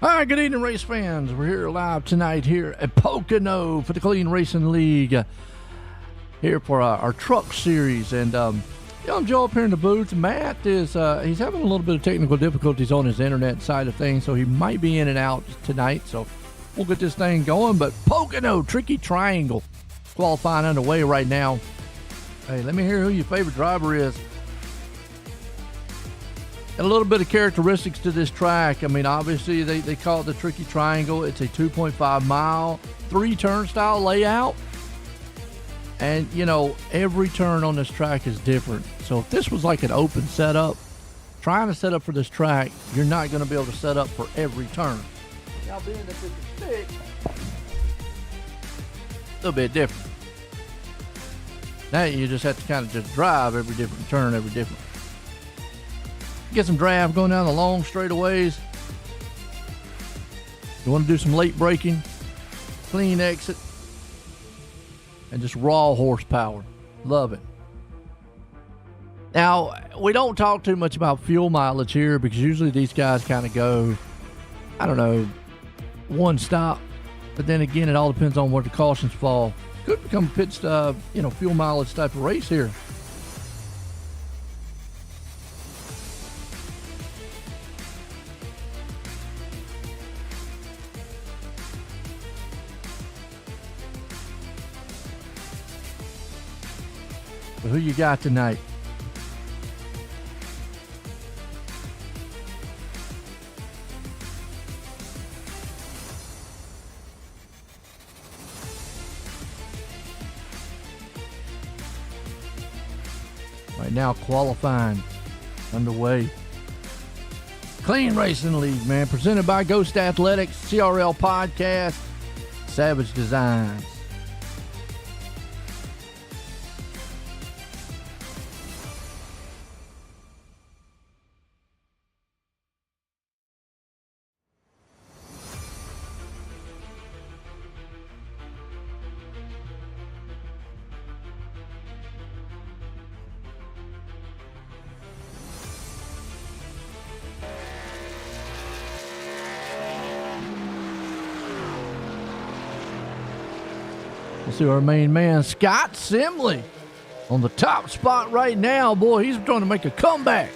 Hi, good evening, race fans. We're here live tonight here at Pocono for the Clean Racing League. Here for our truck series. And I'm Joe up here in the booth. Matt is he's having a little bit of technical difficulties on his internet side of things, so he might be in and out tonight. So we'll get this thing going. But Pocono Tricky Triangle qualifying underway right now. Hey, let me hear who your favorite driver is. And a little bit of characteristics to this track. I mean, obviously, they call it the Tricky Triangle. It's a 2.5 mile, 3-turnstile layout. And, you know, every turn on this track is different. So if this was like an open setup, trying to set up for this track, you're not going to be able to set up for every turn. Now, being that this is thick, a little bit different. Now you just have to kind of just drive every different turn, every different. Get some draft going down the long straightaways. You want to do some late braking, clean exit, and just raw horsepower. Love it. Now, we don't talk too much about fuel mileage here because usually these guys kind of go, I don't know, one stop. But then again, it all depends on where the cautions fall. Could become a pit stop, fuel mileage type of race here. But who you got tonight? Right now, qualifying underway. Clean Racing League, man. Presented by Ghost Athletics, CRL Podcast, Savage Designs. Let's see our main man, Scott Simley, on the top spot right now. Boy, he's trying to make a comeback.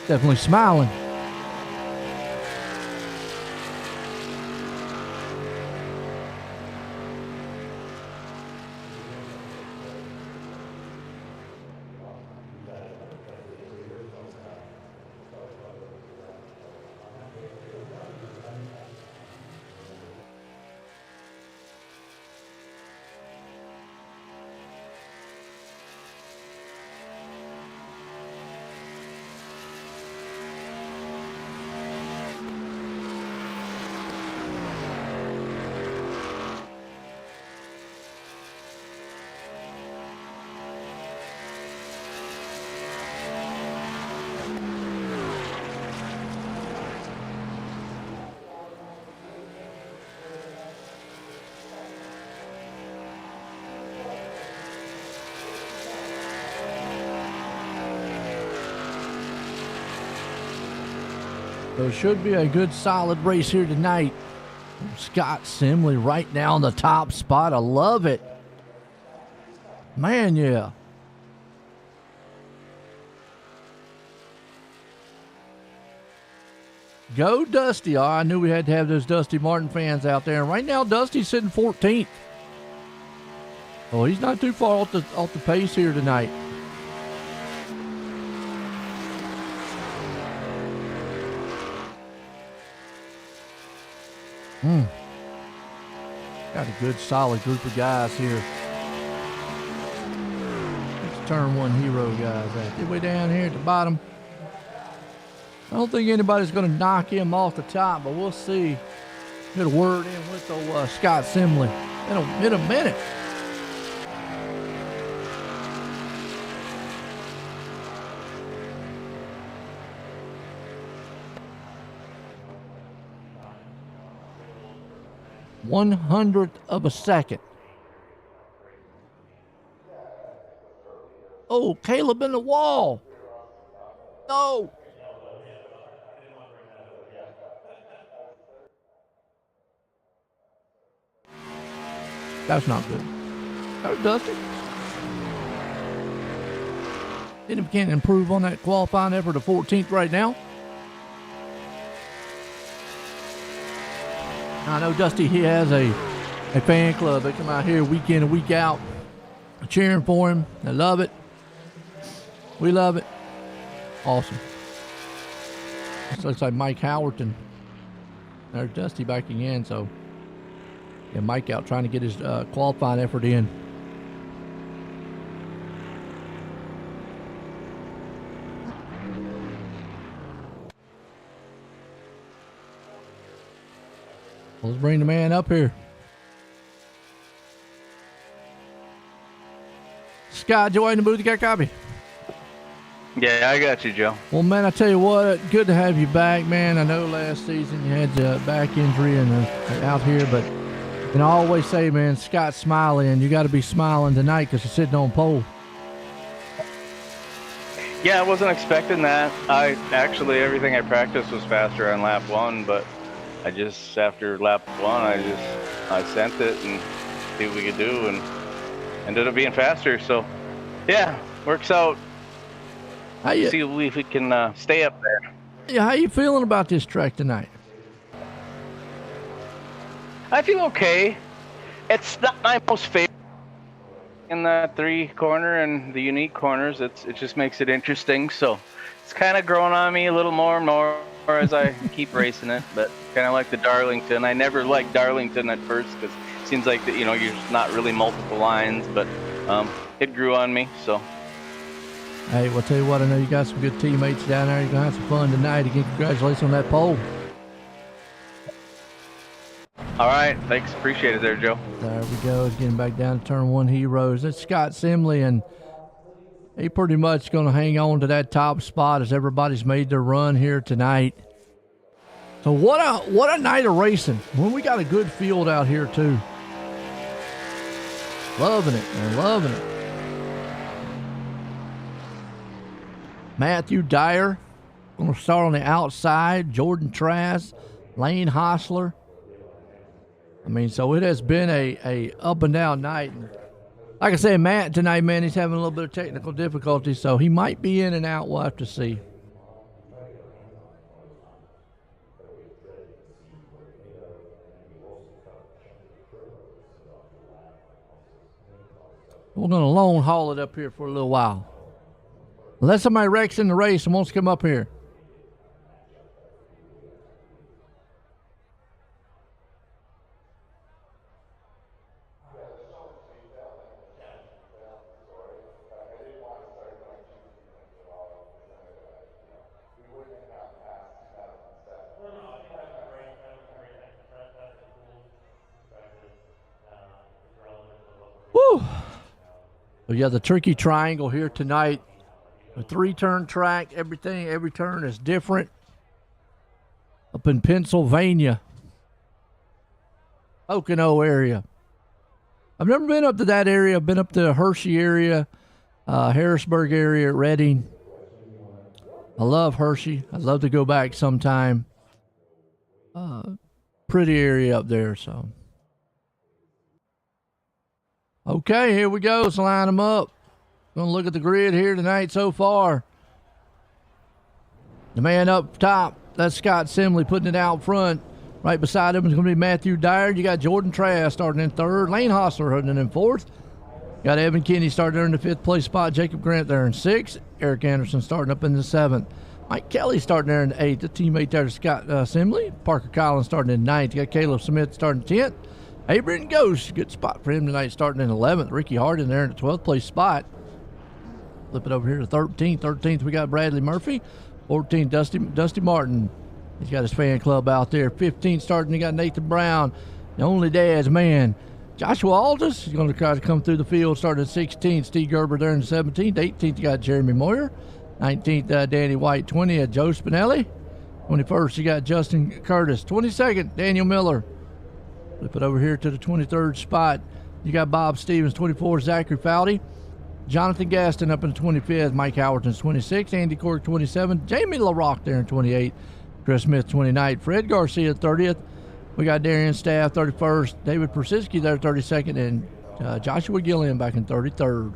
Definitely smiling. So it should be a good solid race here tonight. Scott Simley right now on the top spot. I love it. Man, yeah. Go Dusty. Oh, I knew we had to have those Dusty Martin fans out there. And right now, Dusty's sitting 14th. Oh, he's not too far off the pace here tonight. Got a good, solid group of guys here. Let's turn one hero guys out. Get way down here at the bottom. I don't think anybody's going to knock him off the top, but we'll see. Get a word in with Scott Simley in a minute. One-hundredth of a second. Oh, Caleb in the wall. No. That's not good. That was Dusty. Denny McKinnon improve on that qualifying effort to 14th right now. I know Dusty, he has a fan club. They come out here week in and week out cheering for him. They love it. We love it. Awesome. This looks like Mike Howerton. There's Dusty backing in, so yeah, Mike out trying to get his qualifying effort in. Let's bring the man up here. Scott, Joy in the booth, you got a copy? Yeah, I got you, Joe. Well, man, I tell you what, good to have you back, man. I know last season you had a back injury and out here, but you can always say, man, Scott's smiling, and you got to be smiling tonight because you're sitting on pole. Yeah, I wasn't expecting that. Everything I practiced was faster on lap 1, but after lap 1, I sent it and see what we could do, and ended up being faster. So, yeah, works out. See if we can stay up there. Yeah, how you feeling about this track tonight? I feel okay. It's not my most favorite in the 3-corner and the unique corners. It just makes it interesting. So it's kind of growing on me a little more and more as I keep racing it. But kind of like the Darlington. I never liked Darlington at first because it seems like that, you're not really multiple lines, but it grew on me. So. Hey, well, I'll tell you what, I know you got some good teammates down there. You're going to have some fun tonight. Again, congratulations on that pole. All right. Thanks. Appreciate it there, Joe. There we go. He's getting back down to turn 1 heroes. That's Scott Simley, and he pretty much going to hang on to that top spot as everybody's made their run here tonight. So what a night of racing. When we got a good field out here, too. Loving it, man. Loving it. Matthew Dyer going to start on the outside. Jordan Trask, Lane Hostler. I mean, so it has been a up and down night. And like I said, Matt tonight, man, he's having a little bit of technical difficulty, so he might be in and out. We'll have to see. We're going to long haul it up here for a little while. Unless somebody wrecks in the race and wants to come up here. Woo! So yeah, the Turkey Triangle here tonight. A 3-turn track, every turn is different. Up in Pennsylvania, Pocono area. I've never been up to that area. I've been up to Hershey area, Harrisburg area, Reading. I love Hershey. I'd love to go back sometime. Pretty area up there, so. Okay, here we go. Let's line them up. Going to look at the grid here tonight so far. The man up top, that's Scott Simley putting it out front. Right beside him is going to be Matthew Dyer. You got Jordan Trask starting in 3rd. Lane Hostler holding in 4th. Got Evan Kinney starting there in the 5th place spot. Jacob Grant there in 6th. Eric Anderson starting up in the 7th. Mike Kelly starting there in the 8th. The teammate there to Scott Simley. Parker Collins starting in 9th. You got Caleb Smith starting 10th. Abraham Ghost, good spot for him tonight starting in 11th. Ricky Hardin there in the 12th place spot. Flip it over here to 13th. 13th, we got Bradley Murphy. 14th, Dusty Martin. He's got his fan club out there. 15th starting, you got Nathan Brown. The only dad's man. Joshua Aldis is going to try to come through the field. Starting at 16th, Steve Gerber there in the 17th. 18th, you got Jeremy Moyer. 19th, Danny White. 20th, Joe Spinelli. 21st, you got Justin Curtis. 22nd, Daniel Miller. Flip it over here to the 23rd spot. You got Bob Stevens. 24th, Zachary Fowdy. Jonathan Gaston up in the 25th. Mike Howerton's 26th. Andy Cork 27th. Jamie LaRock there in 28th. Chris Smith 29th. Fred Garcia 30th. We got Darian Staff 31st, David Persiski there 32nd, and Joshua Gilliam back in 33rd.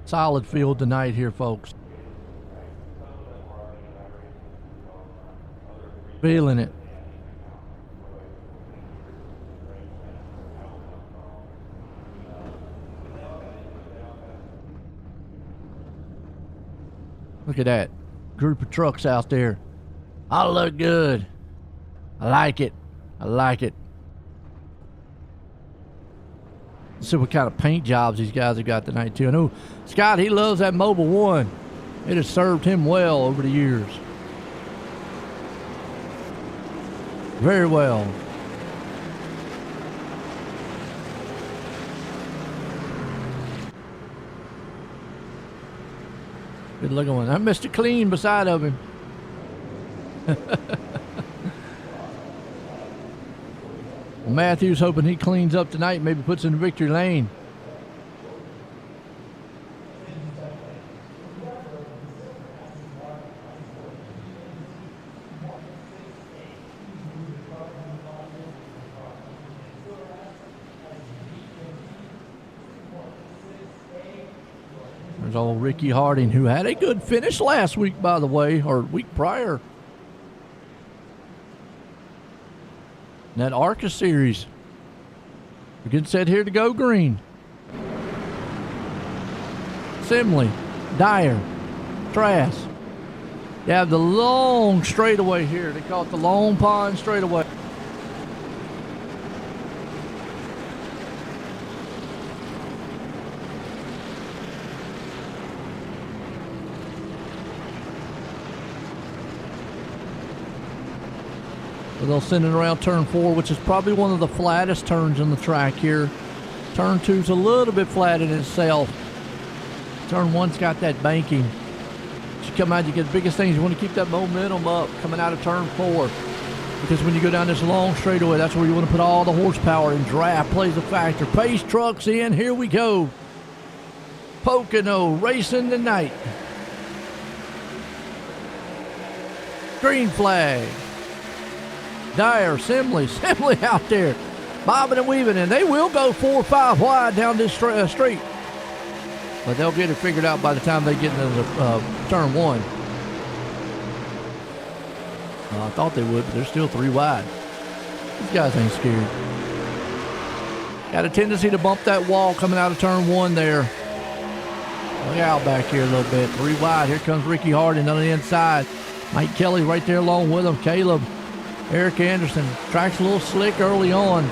Solid field tonight here, folks. Feeling it. Look at that group of trucks out there. All look good. I like it. I like it. Let's see what kind of paint jobs these guys have got tonight too. I know Scott, he loves that Mobile 1. It has served him well over the years. Very well. Good looking one. I missed it clean beside of him. Well, Matthews hoping he cleans up tonight, maybe puts in victory lane. There's old Ricky Harding, who had a good finish last week, by the way, or week prior. In that ARCA series. We're getting set here to go green. Simley, Dyer, Trask. You have the long straightaway here. They call it the Long Pond straightaway. They'll send it around turn 4, which is probably one of the flattest turns on the track here. Turn 2's a little bit flat in itself. Turn 1's got that banking. As you come out, you get the biggest things. You want to keep that momentum up coming out of turn 4. Because when you go down this long straightaway, that's where you want to put all the horsepower, and draft plays a factor. Pace trucks in. Here we go. Pocono racing tonight. Green flag. Dyer, Simley out there, bobbing and weaving, and they will go 4 or 5 wide down this street. But they'll get it figured out by the time they get into turn 1. I thought they would, but they're still 3 wide. These guys ain't scared. Got a tendency to bump that wall coming out of turn 1 there. Look out back here a little bit. 3 wide. Here comes Ricky Harding on the inside. Mike Kelly right there along with him. Caleb. Eric Anderson. Track's a little slick early on.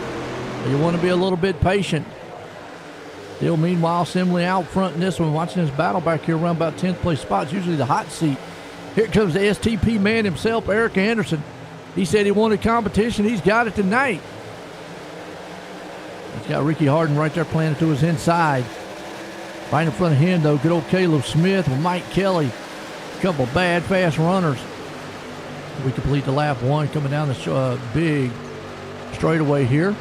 You want to be a little bit patient. Still, meanwhile, Simley out front in this one. Watching this battle back here around about 10th place spots. Usually the hot seat. Here comes the STP man himself, Eric Anderson. He said he wanted competition. He's got it tonight. He's got Ricky Harding right there playing it to his inside. Right in front of him, though, good old Caleb Smith with Mike Kelly. A couple of bad, fast runners. We complete the lap 1 coming down the big straightaway here.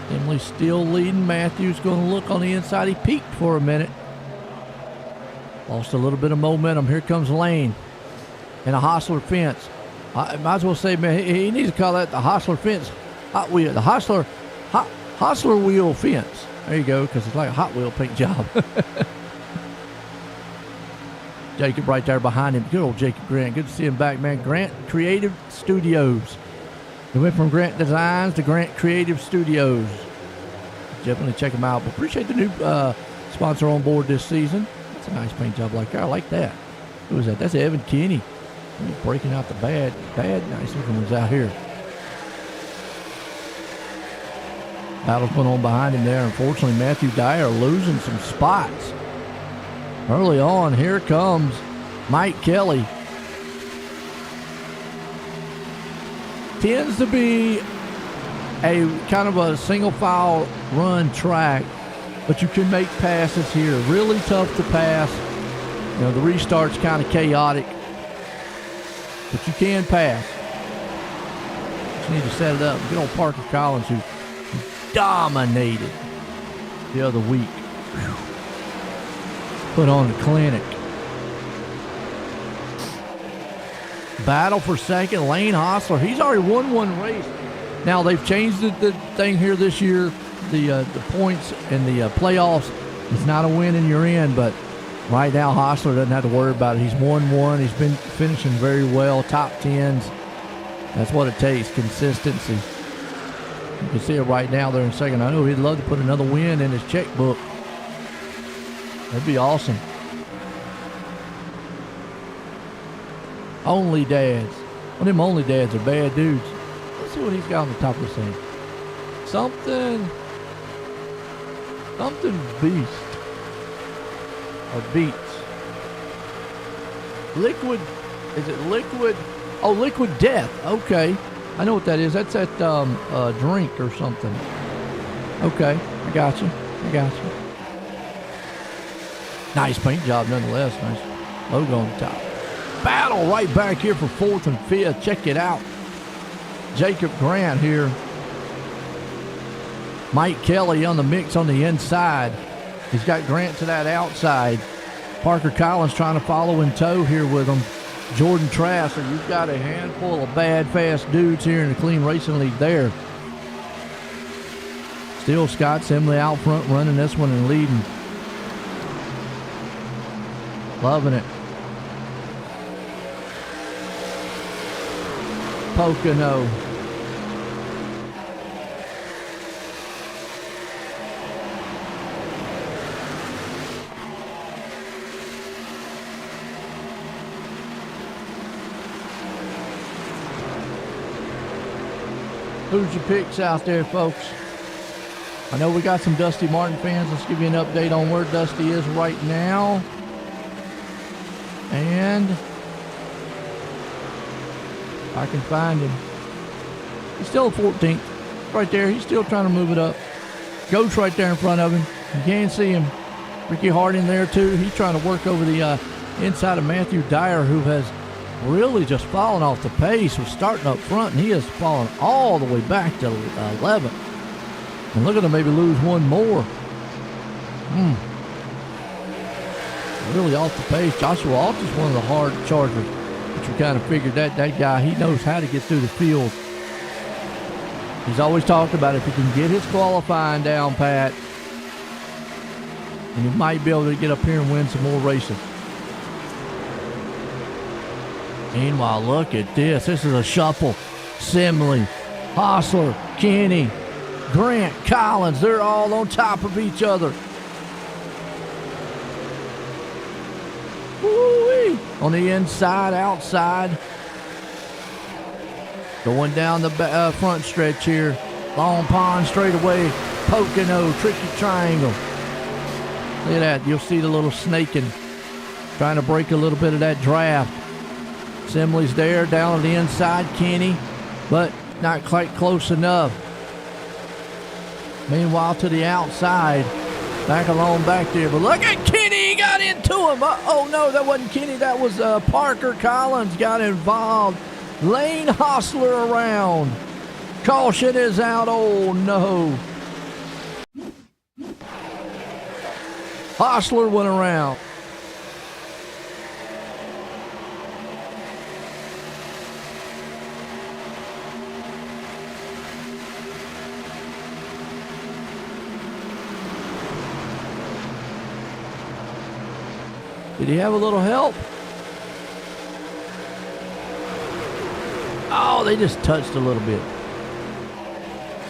Emily still leading. Matthews going to look on the inside. He peaked for a minute. Lost a little bit of momentum. Here comes Lane and a Hostler fence. I might as well say, man, he needs to call that the Hostler fence. Hot wheel. The Hostler wheel fence. There you go, because it's like a Hot Wheel paint job. Jacob right there behind him. Good old Jacob Grant. Good to see him back, man. Grant Creative Studios. He went from Grant Designs to Grant Creative Studios. Definitely check him out. But appreciate the new sponsor on board this season. That's a nice paint job like that. I like that. Who is that? That's Evan Kinney. He's breaking out the bad, nice looking ones out here. Battle's going on behind him there. Unfortunately, Matthew Dyer losing some spots. Early on, here comes Mike Kelly. Tends to be a kind of a single file run track, but you can make passes here. Really tough to pass. You know, the restart's kind of chaotic, but you can pass. Just need to set it up. Good old Parker Collins, who dominated the other week. Whew. Put on the clinic. Battle for second. Lane Hostler. He's already won one race. Now they've changed the thing here this year. The points and the playoffs. It's not a win and you're in, but right now Hostler doesn't have to worry about it. He's won one. He's been finishing very well. Top 10s. That's what it takes. Consistency. You can see it right now there in second. I know he'd love to put another win in his checkbook. That'd be awesome. Only dads. Well, them only dads are bad dudes. Let's see what he's got on the top of this thing. Something beast. Or beats. Liquid. Is it liquid? Oh, liquid death. Okay. I know what that is. That's that drink or something. Okay. I got you. Nice paint job nonetheless. Nice logo on the top. Battle right back here for 4th and 5th. Check it out. Jacob Grant here. Mike Kelly on the mix on the inside. He's got Grant to that outside. Parker Collins trying to follow in tow here with him. Jordan Trask. So you've got a handful of bad, fast dudes here in the Clean Racing League there. Still Scott Simley out front running this one and leading. Loving it. Pocono. Who's your picks out there, folks? I know we got some Dusty Martin fans. Let's give you an update on where Dusty is right now. And I can find him. He's still 14th. Right there. He's still trying to move it up. Goat's right there in front of him. You can't see him. Ricky Harding there too. He's trying to work over the inside of Matthew Dyer, who has really just fallen off the pace. Was starting up front, and he has fallen all the way back to 11th. And look at him maybe lose one more. Really off the pace. Joshua Altus, one of the hard chargers. But you kind of figured that guy, he knows how to get through the field. He's always talked about if he can get his qualifying down pat, and he might be able to get up here and win some more races. Meanwhile, look at this. This is a shuffle. Simley, Hostler, Kenny, Grant, Collins. They're all on top of each other. Woo-wee. On the inside, outside. Going down the front stretch here. Long Pond straightaway. Pocono, tricky triangle. Look at that. You'll see the little snaking. Trying to break a little bit of that draft. Simley's there down on the inside. Kenny, but not quite close enough. Meanwhile, to the outside. Back along back there. But look at Kenny. He got into him. Oh, no, that wasn't Kenny. That was Parker Collins got involved. Lane Hostler around. Caution is out. Oh, no. Hostler went around. Did he have a little help? Oh, they just touched a little bit.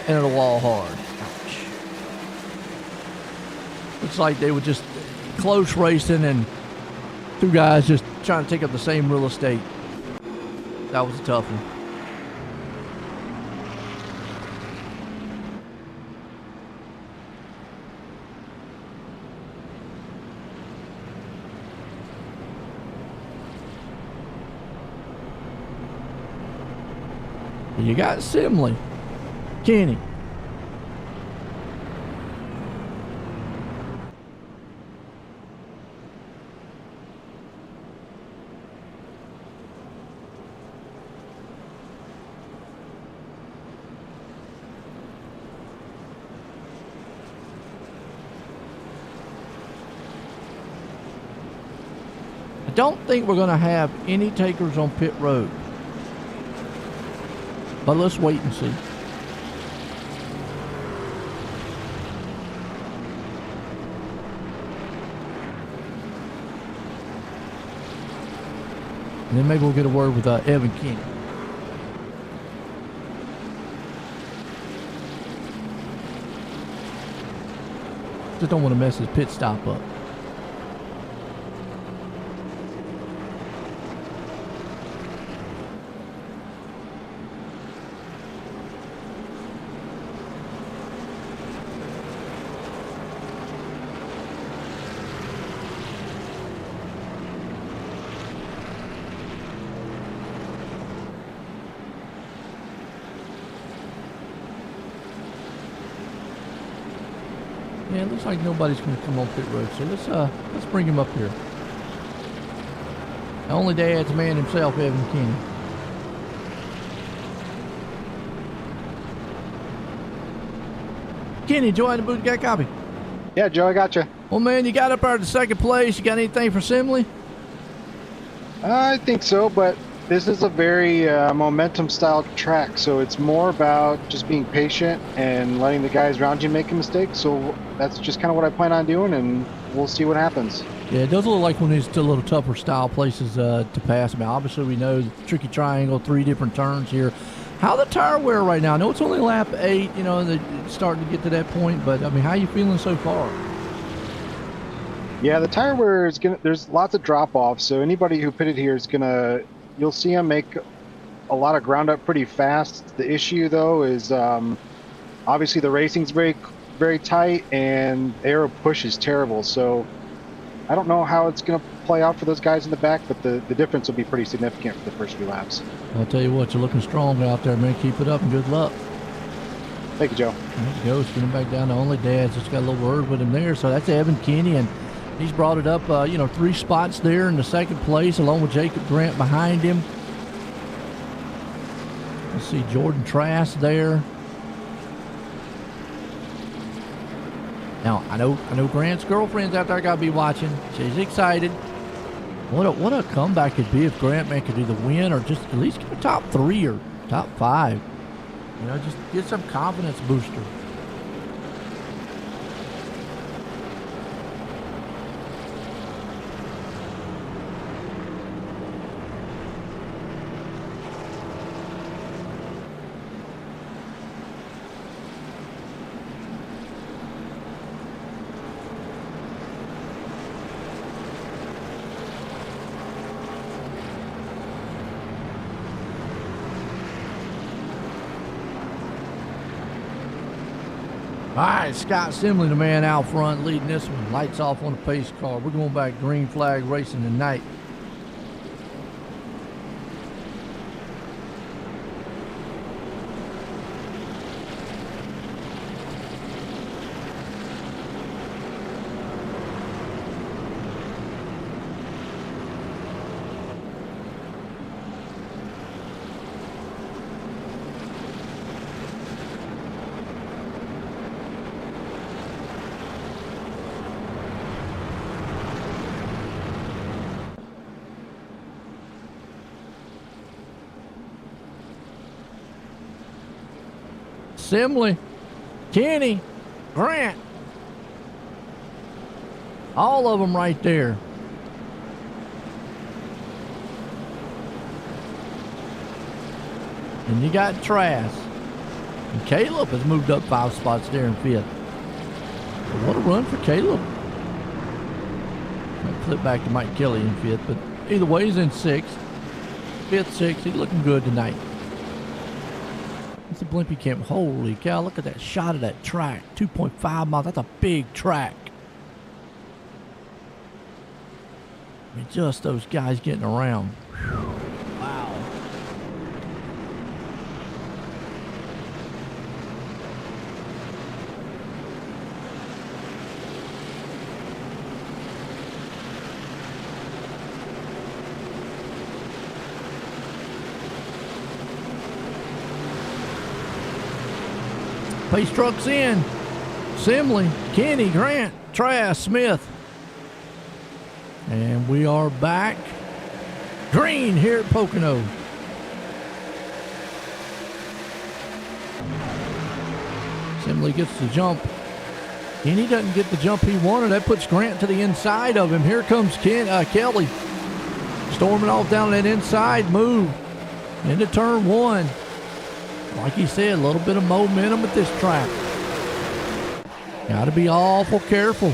Into the wall hard. Ouch. Looks like they were just close racing and two guys just trying to take up the same real estate. That was a tough one. You got Simley, Kenny. I don't think we're going to have any takers on pit road. But let's wait and see. And then maybe we'll get a word with Evan King. Just don't want to mess his pit stop up. Yeah, it looks like nobody's going to come on pit road, so let's bring him up here. The only dad's man himself, Evan Kenny. Kenny, join the booth, got a copy? Yeah, Joe, I got you. Well, man, you got up there to second place. You got anything for Simley? I think so, but this is a very momentum-style track, so it's more about just being patient and letting the guys around you make a mistake. So that's just kind of what I plan on doing, and we'll see what happens. Yeah, it does look like one of these a little tougher style places to pass. I mean, obviously we know the tricky triangle, 3 different turns here. How the tire wear right now? I know it's only lap 8, you know, they're starting to get to that point, but I mean, how are you feeling so far? Yeah, the tire wear is there's lots of drop-off, so anybody who pitted here is you'll see them make a lot of ground up pretty fast. The issue though is obviously the racing's very, very tight and aero push is terrible. So I don't know how it's going to play out for those guys in the back, but the difference will be pretty significant for the first few laps. I'll tell you what, you're looking strong out there, man. Keep it up and good luck. Thank you, Joe. There you go. Spinning back down to only dad's. Just got a little word with him there. So that's Evan Kenny, and he's brought it up, 3 spots there in the second place, along with Jacob Grant behind him. Let's see, Jordan Trask there. Now, I know Grant's girlfriend's out there got to be watching. She's excited. What a comeback could be if Grant man could do the win, or just at least get a top 3 or top 5. You know, just get some confidence booster. All right, Scott Simley, the man out front, leading this one. Lights off on the pace car. We're going back green flag racing tonight. Simley, Kenny, Grant, all of them right there. And you got Trask. And Caleb has moved up 5 spots there in 5th. But what a run for Caleb. Might flip back to Mike Kelly in 5th, but either way he's in 6th. 5th, 6th, he's looking good tonight. It's a Blimpie Camp. Holy cow, look at that shot of that track. 2.5 miles, that's a big track. I mean, just those guys getting around. Whew. Wow. Pace trucks in. Simley, Kenny, Grant, Trask, Smith. And we are back green here at Pocono. Simley gets the jump. And he doesn't get the jump he wanted. That puts Grant to the inside of him. Here comes Kelly. Storming off down that inside move. Into turn one. Like he said, a little bit of momentum at this track. Got to be awful careful.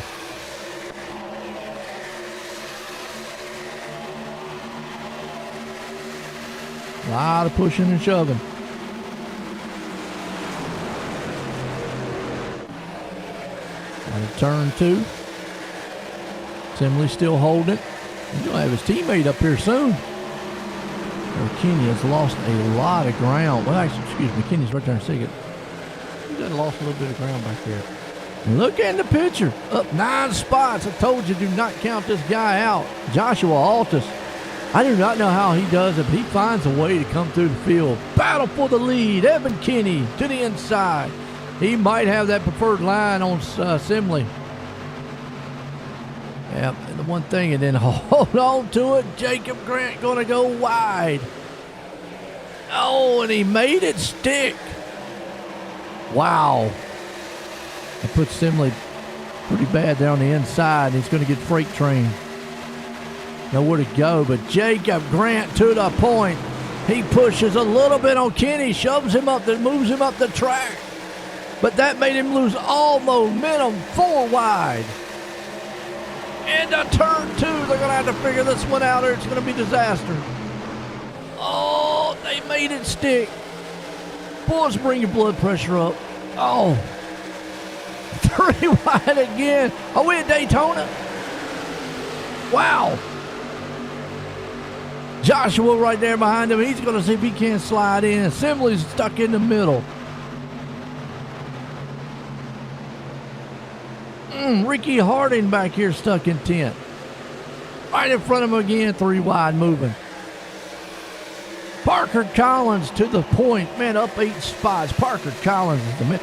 A lot of pushing and shoving. On turn two. Simley still holding it. He's going to have his teammate up here soon. Kenny has lost a lot of ground. Well, actually, excuse me, Kenny's right there in second. He's done lost a little bit of ground back there. Look at the picture. Up 9 spots. I told you, do not count this guy out. Joshua Altus. I do not know how he does it, but he finds a way to come through the field. Battle for the lead. Evan Kinney to the inside. He might have that preferred line on Simley. Yeah, and the one thing, and then hold on to it. Jacob Grant going to go wide. Oh, and he made it stick. Wow. That puts Simley pretty bad there on the inside. He's going to get freight train. Nowhere to go, but Jacob Grant to the point. He pushes a little bit on Kenny, shoves him up, moves him up the track. But that made him lose all momentum. 4 wide. Into turn 2, they're going to have to figure this one out or it's going to be disaster. Oh, they made it stick. Boys, bring your blood pressure up. Oh. 3 wide again. Are we at Daytona? Wow. Joshua right there behind him. He's going to see if he can slide in. Simley's stuck in the middle. Ricky Harding back here stuck in 10th. Right in front of him again, 3 wide moving. Parker Collins to the point. Man, up 8 spots. Parker Collins is the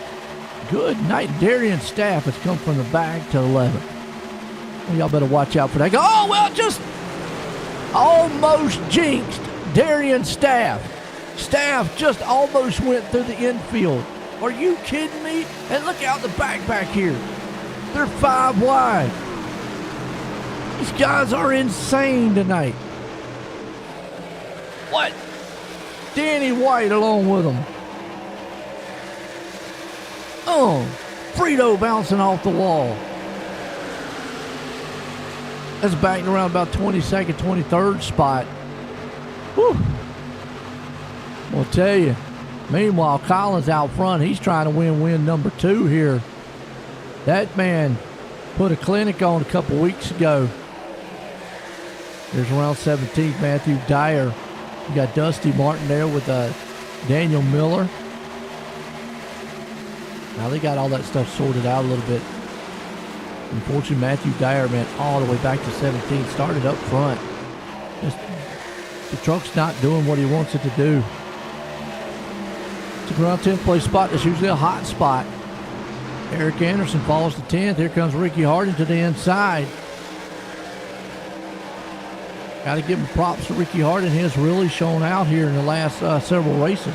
good night. Darian Staff has come from the back to 11. Well, y'all better watch out for that. Oh, well, just almost jinxed Darian Staff. Staff just almost went through the infield. Are you kidding me? And look out the back here. They're 5 wide. These guys are insane tonight. What? Danny White along with them. Oh, Frito bouncing off the wall. That's back around about 22nd, 23rd spot. Whew. I'll tell you. Meanwhile, Collins out front. He's trying to win number 2 here. That man put a clinic on a couple weeks ago. There's around 17th, Matthew Dyer. You got Dusty Martin there with Daniel Miller. Now they got all that stuff sorted out a little bit. Unfortunately, Matthew Dyer went all the way back to 17th. Started up front. The truck's not doing what he wants it to do. It's around 10th place spot. That's usually a hot spot. Eric Anderson falls to 10th. Here comes Ricky Harding to the inside. Got to give him props to Ricky Harding. He has really shown out here in the last several races.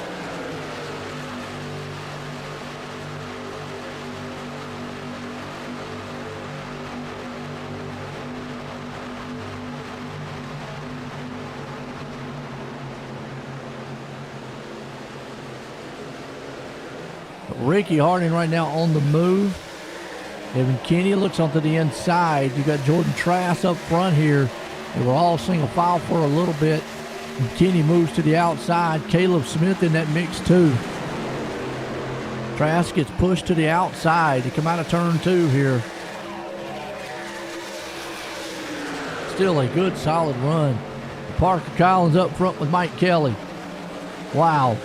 Ricky Harding right now on the move. Evan Kinney looks onto the inside. You got Jordan Trask up front here. They were all single file for a little bit. And Kinney moves to the outside. Caleb Smith in that mix too. Trask gets pushed to the outside to come out of turn 2 here. Still a good solid run. Parker Collins up front with Mike Kelly. Wow.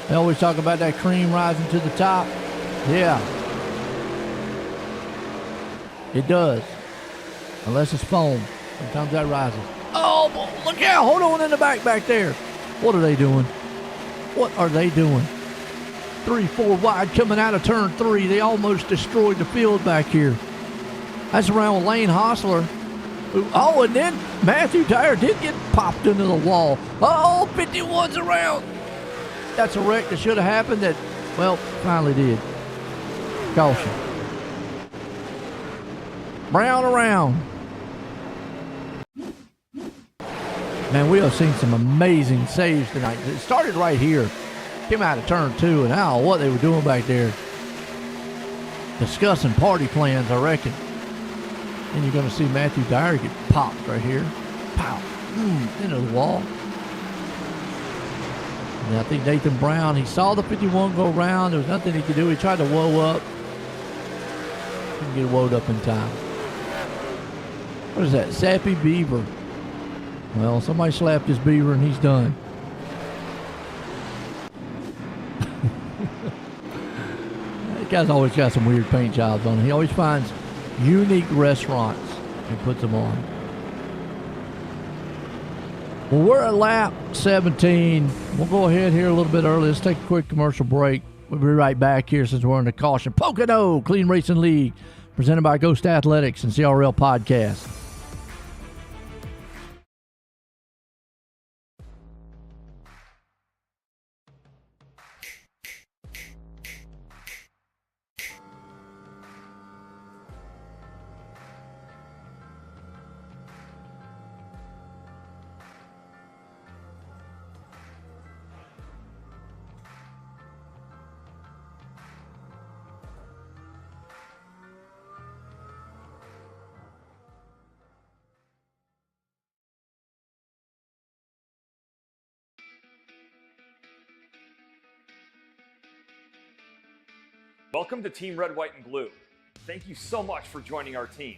They always talk about that cream rising to the top. Yeah. It does. Unless it's foam. Sometimes that rises. Oh, look out. Hold on in the back there. What are they doing? What are they doing? 3-4 wide coming out of turn 3. They almost destroyed the field back here. That's around with Lane Hostler. Oh, and then Matthew Dyer did get popped into the wall. Oh, 51's around. That's a wreck that should have happened that, well, finally did. Caution. Brown around. Man, we have seen some amazing saves tonight. It started right here. Came out of turn 2, and I don't know what they were doing back there. Discussing party plans, I reckon. And you're going to see Matthew Dyer get popped right here. Pow. Into the wall. And I think Nathan Brown, he saw the 51 go around. There was nothing he could do. He tried to woe up. Couldn't get woed up in time. What is that? Sappy Beaver. Well, somebody slapped his beaver and he's done. That guy's always got some weird paint jobs on him. He always finds unique restaurants and puts them on. Well, we're at lap 17. We'll go ahead here a little bit early. Let's take a quick commercial break. We'll be right back here since we're in the caution. Pocono Clean Racing League, presented by Ghost Athletics and CRL Podcast. Welcome to Team Red, White, and Blue. Thank you so much for joining our team.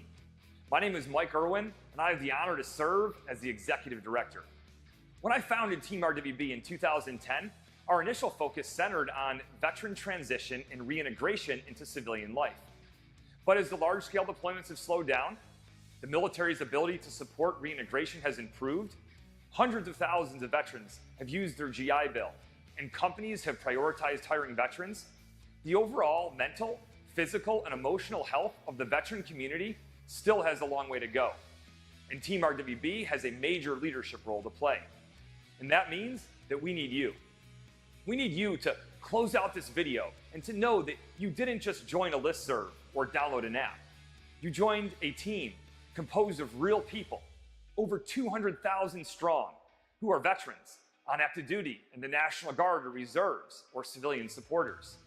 My name is Mike Irwin, and I have the honor to serve as the Executive Director. When I founded Team RWB in 2010, our initial focus centered on veteran transition and reintegration into civilian life. But as the large-scale deployments have slowed down, the military's ability to support reintegration has improved, hundreds of thousands of veterans have used their GI Bill, and companies have prioritized hiring veterans, the overall mental, physical, and emotional health of the veteran community still has a long way to go. And Team RWB has a major leadership role to play. And that means that we need you. We need you to close out this video and to know that you didn't just join a listserv or download an app. You joined a team composed of real people, over 200,000 strong, who are veterans on active duty in the National Guard or reserves or civilian supporters.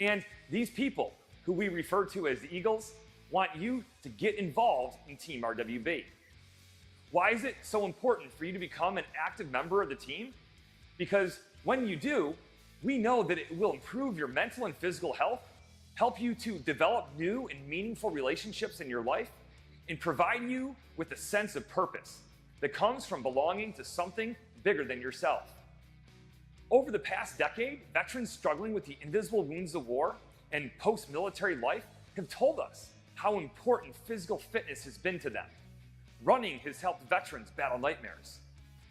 And these people, who we refer to as the Eagles, want you to get involved in Team RWB. Why is it so important for you to become an active member of the team? Because when you do, we know that it will improve your mental and physical health, help you to develop new and meaningful relationships in your life, and provide you with a sense of purpose that comes from belonging to something bigger than yourself. Over the past decade, veterans struggling with the invisible wounds of war and post-military life have told us how important physical fitness has been to them. Running has helped veterans battle nightmares.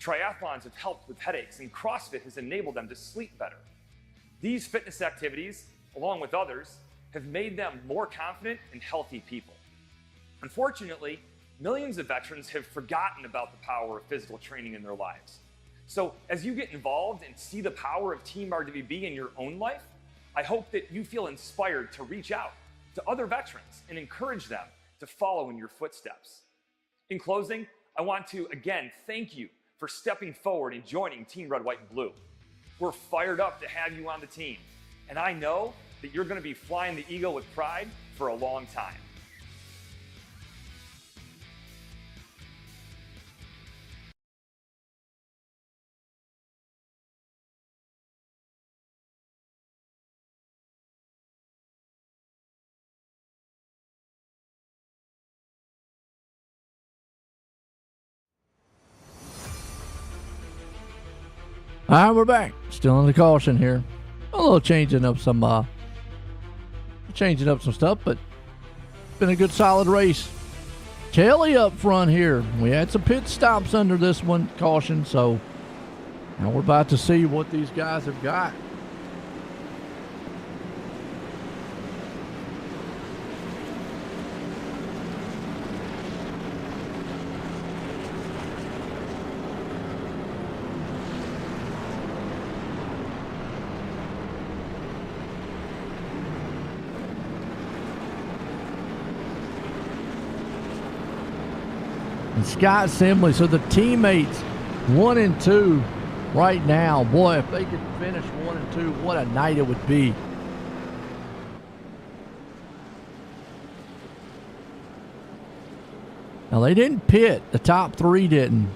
Triathlons have helped with headaches, and CrossFit has enabled them to sleep better. These fitness activities, along with others, have made them more confident and healthy people. Unfortunately, millions of veterans have forgotten about the power of physical training in their lives. So as you get involved and see the power of Team RWB in your own life, I hope that you feel inspired to reach out to other veterans and encourage them to follow in your footsteps. In closing, I want to again thank you for stepping forward and joining Team Red, White, and Blue. We're fired up to have you on the team, and I know that you're going to be flying the Eagle with pride for a long time. All right, we're back. Still in the caution here. A little changing up some stuff, but it's been a good solid race. Kelly up front here. We had some pit stops under this one, caution, so now we're about to see what these guys have got. and Scott Simley. So the teammates 1 and 2 right now. Boy, if they could finish 1 and 2, what a night it would be. Now they didn't pit. The top 3 didn't.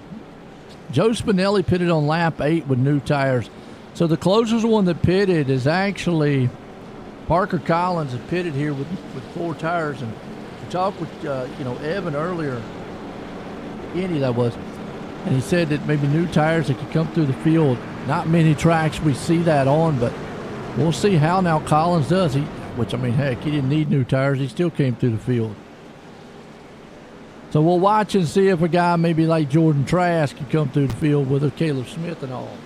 Joe Spinelli pitted on lap 8 with new tires. So the closest one that pitted is actually Parker Collins that pitted here with 4 tires. And we talked with Evan earlier, Andy that was, and he said that maybe new tires that could come through the field. Not many tracks we see that on, but we'll see how now Collins does. Which, I mean, heck, he didn't need new tires. He still came through the field. So we'll watch and see if a guy maybe like Jordan Trask can come through the field with a Caleb Smith and all.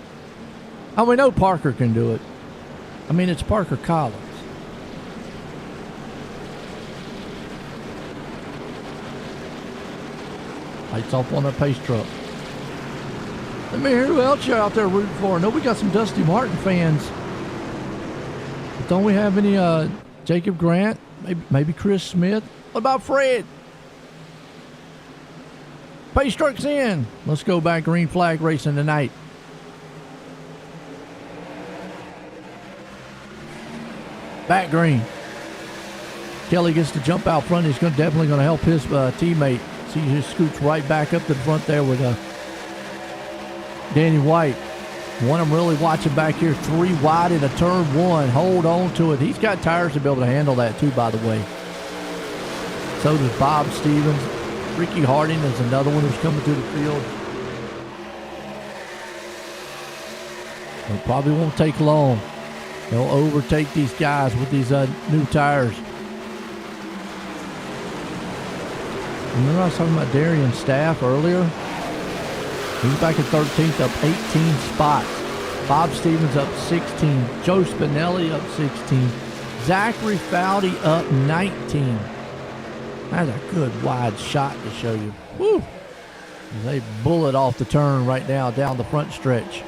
And we know Parker can do it. I mean, it's Parker Collins. Lights off on that pace truck. Let me hear who else you're out there rooting for. I know we got some Dusty Martin fans. But don't we have any Jacob Grant? Maybe Chris Smith? What about Fred? Pace truck's in. Let's go back green flag racing tonight. Back green. Kelly gets to jump out front. He's definitely going to help his teammate. See, he just scoots right back up to the front there with Danny White. One I'm really watching back here. 3 wide in a turn 1. Hold on to it. He's got tires to be able to handle that too, by the way. So does Bob Stevens. Ricky Harding is another one who's coming through the field. It probably won't take long. They'll overtake these guys with these new tires. Remember I was talking about Darian Staff earlier? He's back at 13th, up 18 spots. Bob Stevens up 16. Joe Spinelli up 16. Zachary Foudy up 19. That's a good wide shot to show you. Woo! They bullet off the turn right now down the front stretch.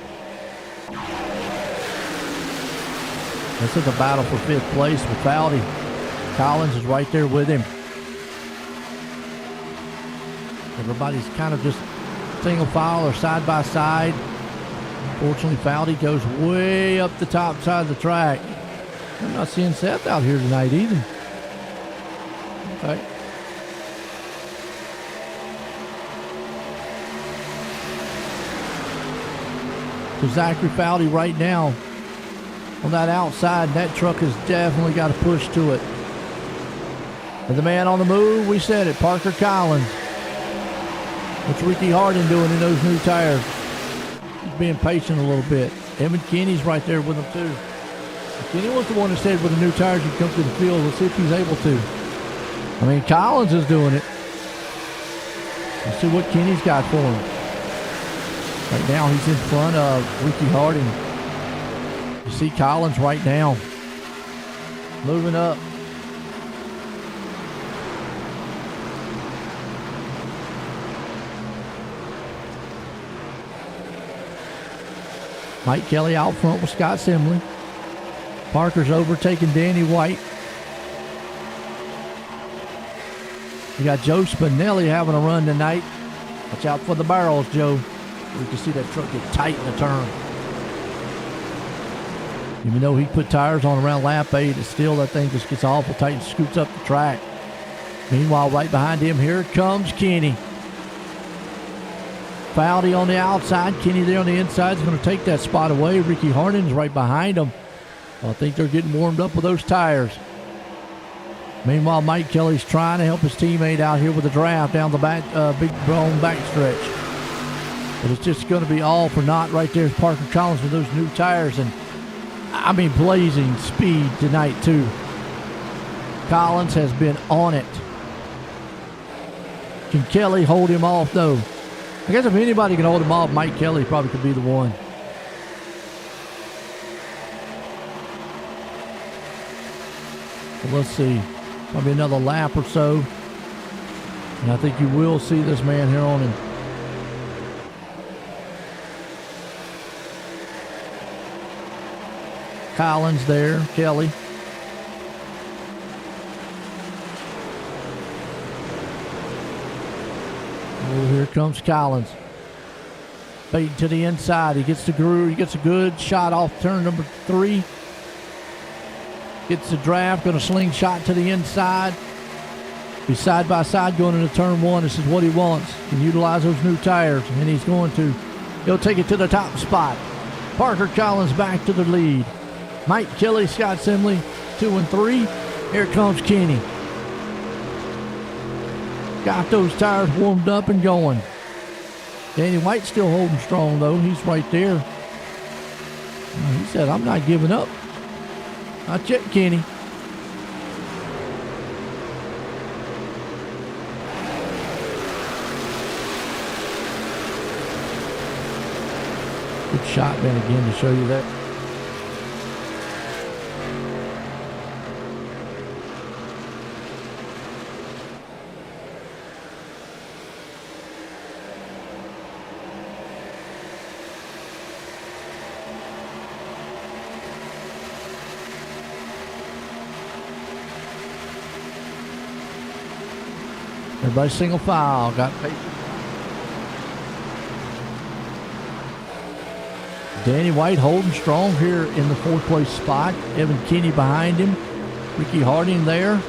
This is a battle for 5th place with Foudy. Collins is right there with him. Everybody's kind of just single file or side by side. Unfortunately, Foudy goes way up the top side of the track. I'm not seeing Seth out here tonight either. Okay. So Zachary Foudy right now on that outside. That truck has definitely got to push to it. And the man on the move, we said it, Parker Collins. What's Ricky Harding doing in those new tires? He's being patient a little bit. Evan Kinney's right there with him too. Kinney was the one that said with the new tires you come to the field. Let's see if he's able to. I mean, Collins is doing it. Let's see what Kinney's got for him. Right now he's in front of Ricky Harding. You see Collins right now moving up. Mike Kelly out front with Scott Simley. Parker's overtaking Danny White. You got Joe Spinelli having a run tonight. Watch out for the barrels, Joe. You can see that truck get tight in the turn. Even though he put tires on around lap 8, it's still that thing just gets awful tight and scoots up the track. Meanwhile, right behind him, here comes Kenny. Foudy on the outside. Kenny there on the inside is going to take that spot away. Ricky Harding's right behind him. I think they're getting warmed up with those tires. Meanwhile, Mike Kelly's trying to help his teammate out here with the draft down the back, big blown back stretch. But it's just going to be all for naught right there. Parker Collins with those new tires. And, I mean, blazing speed tonight, too. Collins has been on it. Can Kelly hold him off, though? I guess if anybody can hold him off, Mike Kelly probably could be the one. But let's see. Probably another lap or so. And I think you will see this man here on him. Collins there, Kelly. Oh, here comes Collins. Fading to the inside. He gets the groove. He gets a good shot off turn number 3. Gets the draft. Going to slingshot to the inside. Be side by side going into turn 1. This is what he wants. Can utilize those new tires. And he's going to. He'll take it to the top spot. Parker Collins back to the lead. Mike Kelly, Scott Simley, 2 and 3. Here comes Kenny. Got those tires warmed up and going. Danny White still holding strong, though. He's right there. He said, I'm not giving up. Not yet, Kenny. Good shot, man, again, to show you that. Everybody single file. Got patience. Danny White holding strong here in the 4th place spot. Evan Kinney behind him. Ricky Harding there.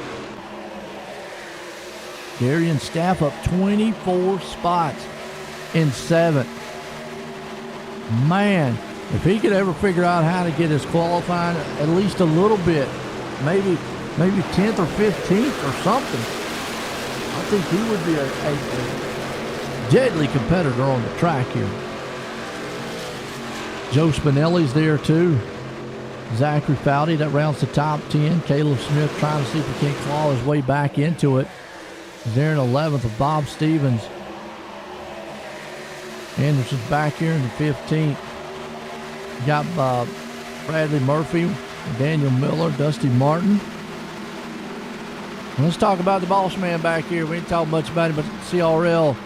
Darian Staff up 24 spots in 7th. Man, if he could ever figure out how to get his qualifying at least a little bit, maybe 10th or 15th or something, I think he would be a deadly competitor on the track here. Joe Spinelli's there too. Zachary Foudy, that rounds the top 10. Caleb Smith trying to see if he can't claw his way back into it. He's there in 11th with Bob Stevens. Anderson's back here in the 15th. You got Bradley Murphy, Daniel Miller, Dusty Martin. And let's talk about the boss man back here. We ain't talking much about him, but CRL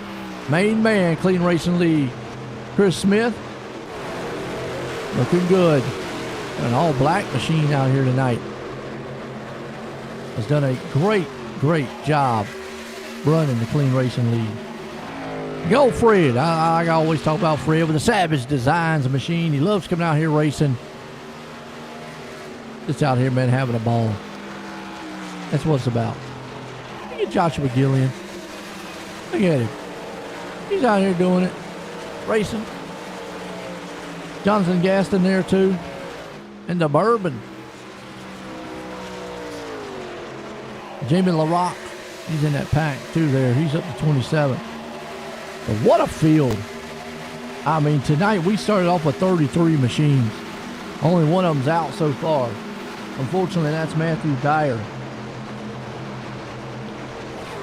main man, Clean Racing League. Chris Smith. Looking good. Got an all-black machine out here tonight. Has done a great job running the Clean Racing League. Go Fred. I always talk about Fred with the Savage Designs machine. He loves coming out here racing. Just out here, man, having a ball. That's what it's about. Look at Joshua Gillian. Look at him. He's out here doing it. Racing. Jonathan Gaston there too. And the Bourbon. Jamie LaRock. He's in that pack too there. He's up to 27. But what a field. I mean, tonight we started off with 33 machines. Only one of them's out so far. Unfortunately, that's Matthew Dyer.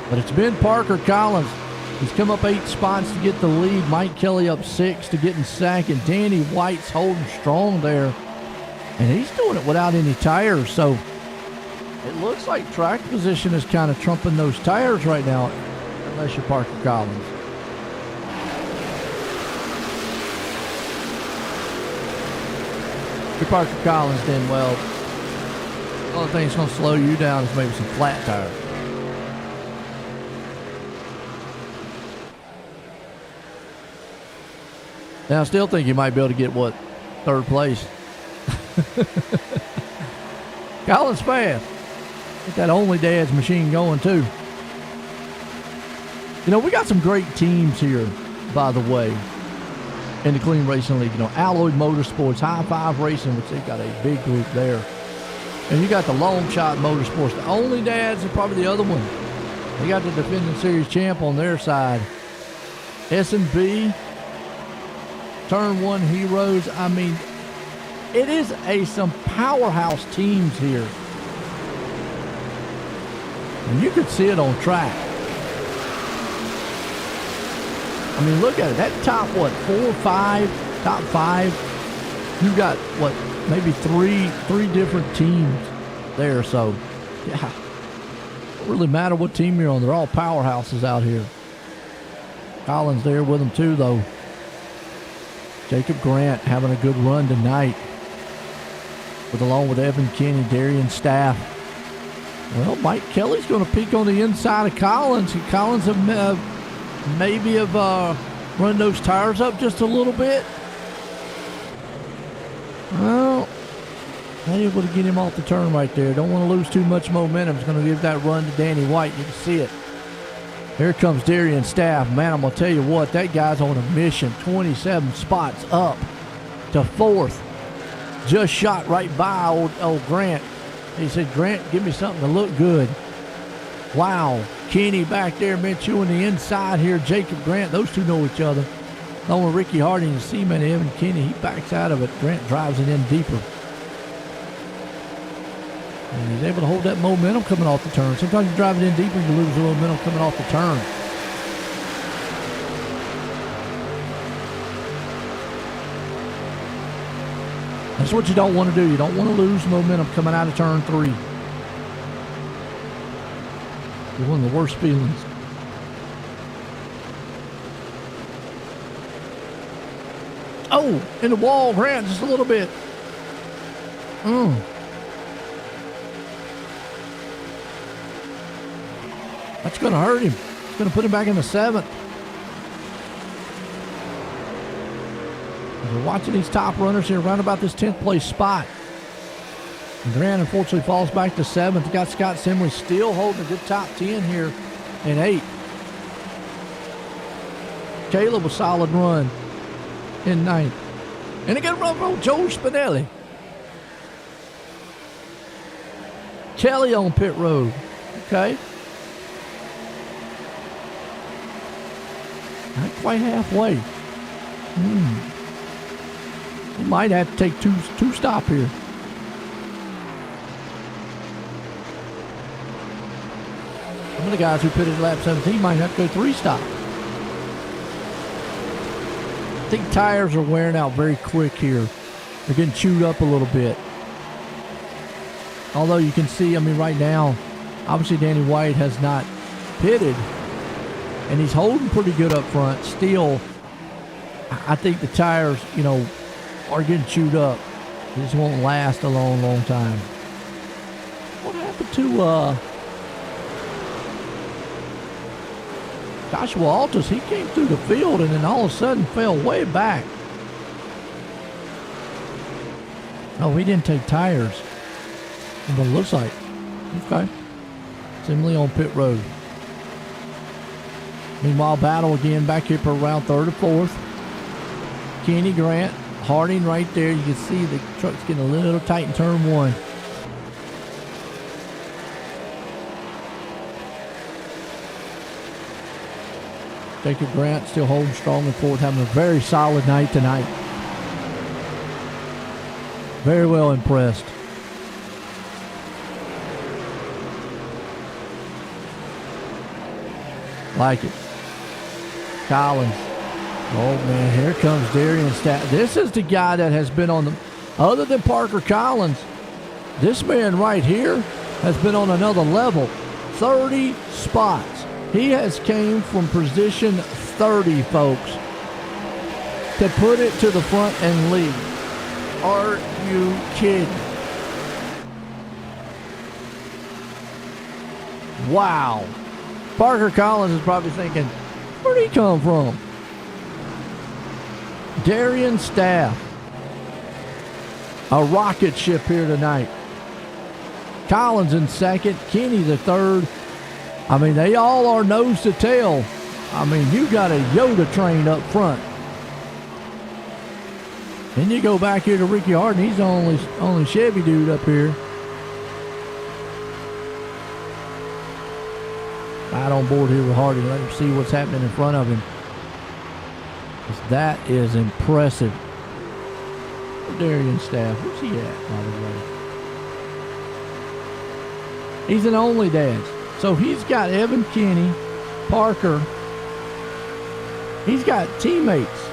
But it's been Parker Collins. He's come up 8 spots to get the lead. Mike Kelly up 6 to get in second. Danny White's holding strong there. And he's doing it without any tires. So it looks like track position is kind of trumping those tires right now. Unless you're Parker Collins. If you're Parker Collins, then, well, the only thing that's going to slow you down is maybe some flat tires. Now, I still think you might be able to get, 3rd place. Collins fast. Get that Only Dad's machine going, too. You know, we got some great teams here, by the way, in the Clean Racing League. You know, Alloy Motorsports, High Five Racing, which they've got a big group there. And you got the Long Shot Motorsports. The Only Dads are probably the other one. They got the defending series champ on their side. S&B. Turn 1 Heroes. I mean, it is some powerhouse teams here. And you could see it on track. I mean, look at it. That top, 4 or 5, top 5. You got, maybe three different teams there. So, yeah. It don't really matter what team you're on. They're all powerhouses out here. Collins there with them too, though. Jacob Grant having a good run tonight, along with Evan Kinney, Darian Staff. Well, Mike Kelly's going to peek on the inside of Collins. And Collins maybe have run those tires up just a little bit. Well, not able to get him off the turn right there. Don't want to lose too much momentum. It's going to give that run to Danny White. You can see it. Here comes Darian Staff. Man, I'm going to tell you what, that guy's on a mission. 27 spots up to 4th. Just shot right by old Grant. He said, Grant, give me something to look good. Wow. Kenny back there, been chewing the inside here. Jacob Grant, those two know each other. Along with Ricky Harding and Seaman Evan Kenny, he backs out of it. Grant drives it in deeper. And he's able to hold that momentum coming off the turn. Sometimes you drive it in deeper, you lose the momentum coming off the turn. That's what you don't want to do. You don't want to lose momentum coming out of turn 3. It's one of the worst feelings. Oh, in the wall, Grant, just a little bit. That's going to hurt him. It's going to put him back in the 7th. We're watching these top runners here around about this 10th place spot. And Grant unfortunately falls back to 7th. You got Scott Simley still holding a good top 10 here in 8th. Caleb a solid run in 9th. And a good run from Joe Spinelli. Kelly on pit road. Okay. Not quite halfway. He might have to take two stop here. Some of the guys who pitted lap 17 might have to go 3 stop. I think tires are wearing out very quick here. They're getting chewed up a little bit. Although you can see, I mean, right now, obviously Danny White has not pitted. And he's holding pretty good up front. Still, I think the tires, you know, are getting chewed up. This won't last a long, long time. What happened to Joshua Altus? He came through the field and then all of a sudden fell way back. Oh, he didn't take tires. But it looks like. Okay. Simley on pit road. Meanwhile, battle again back here for around 3rd or 4th. Kenny Grant, Harding right there. You can see the truck's getting a little tight in turn 1. Jacob Grant still holding strong in 4th, having a very solid night tonight. Very well impressed. Like it. Collins. Oh, man, here comes Darian Staff. This is the guy that has been on the, other than Parker Collins, this man right here has been on another level. 30 spots. He has came from position 30, folks, to put it to the front and lead. Are you kidding? Wow. Parker Collins is probably thinking, where'd he come from? Darian Staff. A rocket ship here tonight. Collins in 2nd. Kenny the 3rd. I mean, they all are nose to tail. I mean, you got a Yoda train up front. Then you go back here to Ricky Hardin. He's the only Chevy dude up here. Right on board here with Harding. Let him see what's happening in front of him. That is impressive. Darian Staff. Where's he at, by the way? He's an only dad. So he's got Evan Kenny, Parker. He's got teammates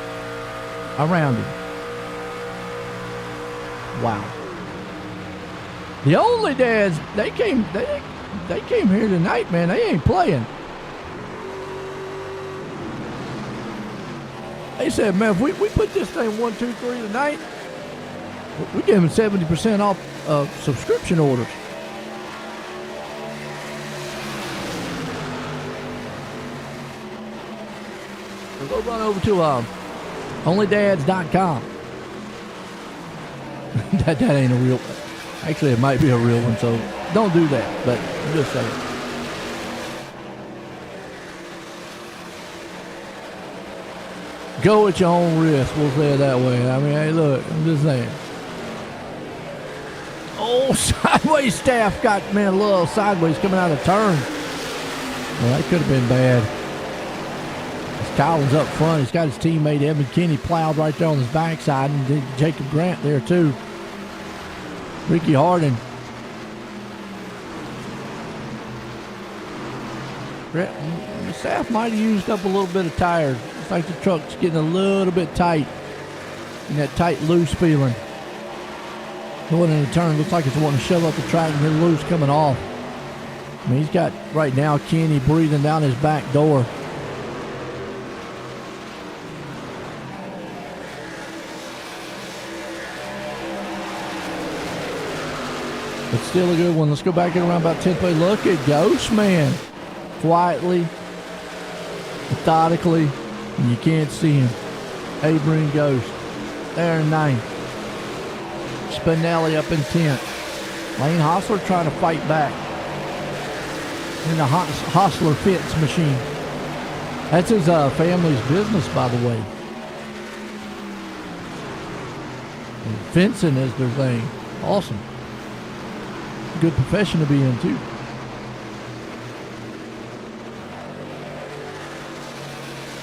around him. Wow. The only dads, they came here tonight, man. They ain't playing. They said, man, if we put this thing 1, 2, 3 tonight, we give them 70% off subscription orders. So go run over to onlydads.com. that ain't a real. Actually, it might be a real one, so don't do that. But I'm just saying. Go at your own risk. We'll say it that way. I mean, hey, look, I'm just saying. Oh, sideways staff got, man, a little sideways coming out of turn. Well, that could have been bad. As Collins up front, he's got his teammate Evan Kinney plowed right there on his backside, and then Jacob Grant there too. Ricky Hardin. The staff might have used up a little bit of tires. Looks like the truck's getting a little bit tight. And that tight, loose feeling. Going in the turn, looks like it's wanting to shove up the track and get loose coming off. I mean, he's got, right now, Kenny breathing down his back door. But still a good one. Let's go back in around about 10th place. Look at Ghost Man. Quietly, methodically, and you can't see him. Abram Ghost there in 9th. Spinelli up in 10th. Lane Hostler trying to fight back in the Hostler Fence machine. That's his family's business, by the way. And fencing is their thing. Awesome. Good profession to be in, too.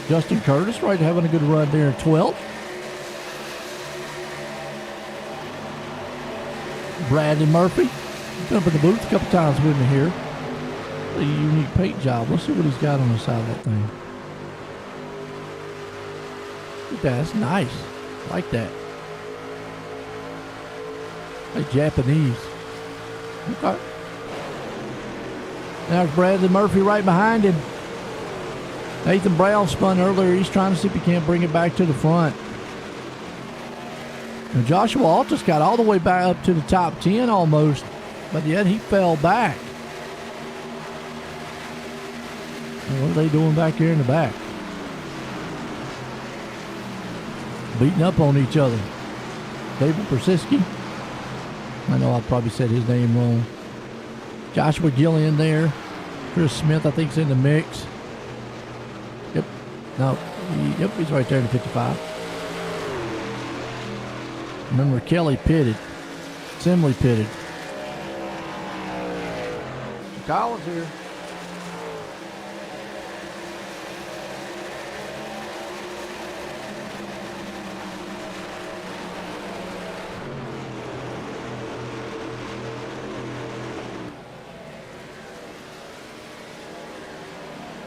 Justin Curtis, right, having a good run there in 12th. Bradley Murphy, been up in the booth a couple times with me here. A unique paint job. Let's see what he's got on the side of that thing. Look at that, that's nice. I like that. Like Japanese. Okay. There's Bradley Murphy right behind him. Nathan Brown spun earlier. He's trying to see if he can't bring it back to the front. Now Joshua Altus got all the way back up to the top 10 almost, but yet he fell back. And what are they doing back here in the back? Beating up on each other. David Persiski. I know I probably said his name wrong. Joshua Gillian there. Chris Smith, I think, is in the mix. Yep. No. Yep, he's right there in the 55. Remember, Kelly pitted. Simley pitted. Collins here.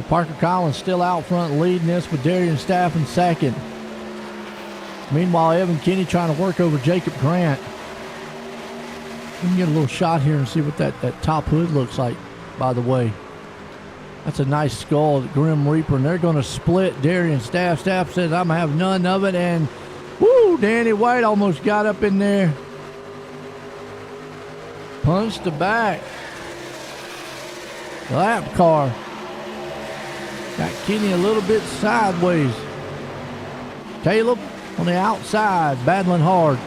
Parker Collins still out front leading this with Darian Staff in second. Meanwhile, Evan Kinney trying to work over Jacob Grant. We can get a little shot here and see what that top hood looks like, by the way. That's a nice skull, the Grim Reaper, and they're going to split Darian Staff. Staff says, I'm going to have none of it, and woo, Danny White almost got up in there. Punched the back. Lap car. Got Kenny a little bit sideways. Caleb on the outside, battling hard.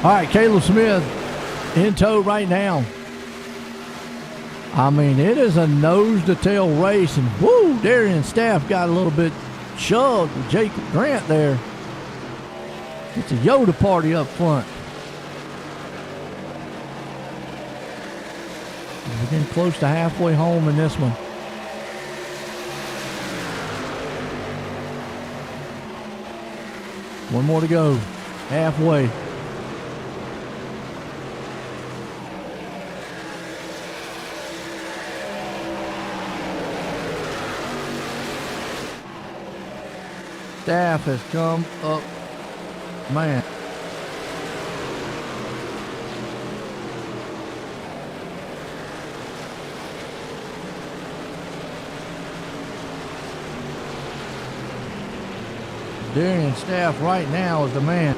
All right, Caleb Smith in tow right now. I mean, it is a nose-to-tail race, and woo, Darian Staff got a little bit shoved with Jacob Grant there. It's a Yoda party up front. We're getting close to halfway home in this one. One more to go. Halfway. Staff has come up Man. Darian Staff right now is the man.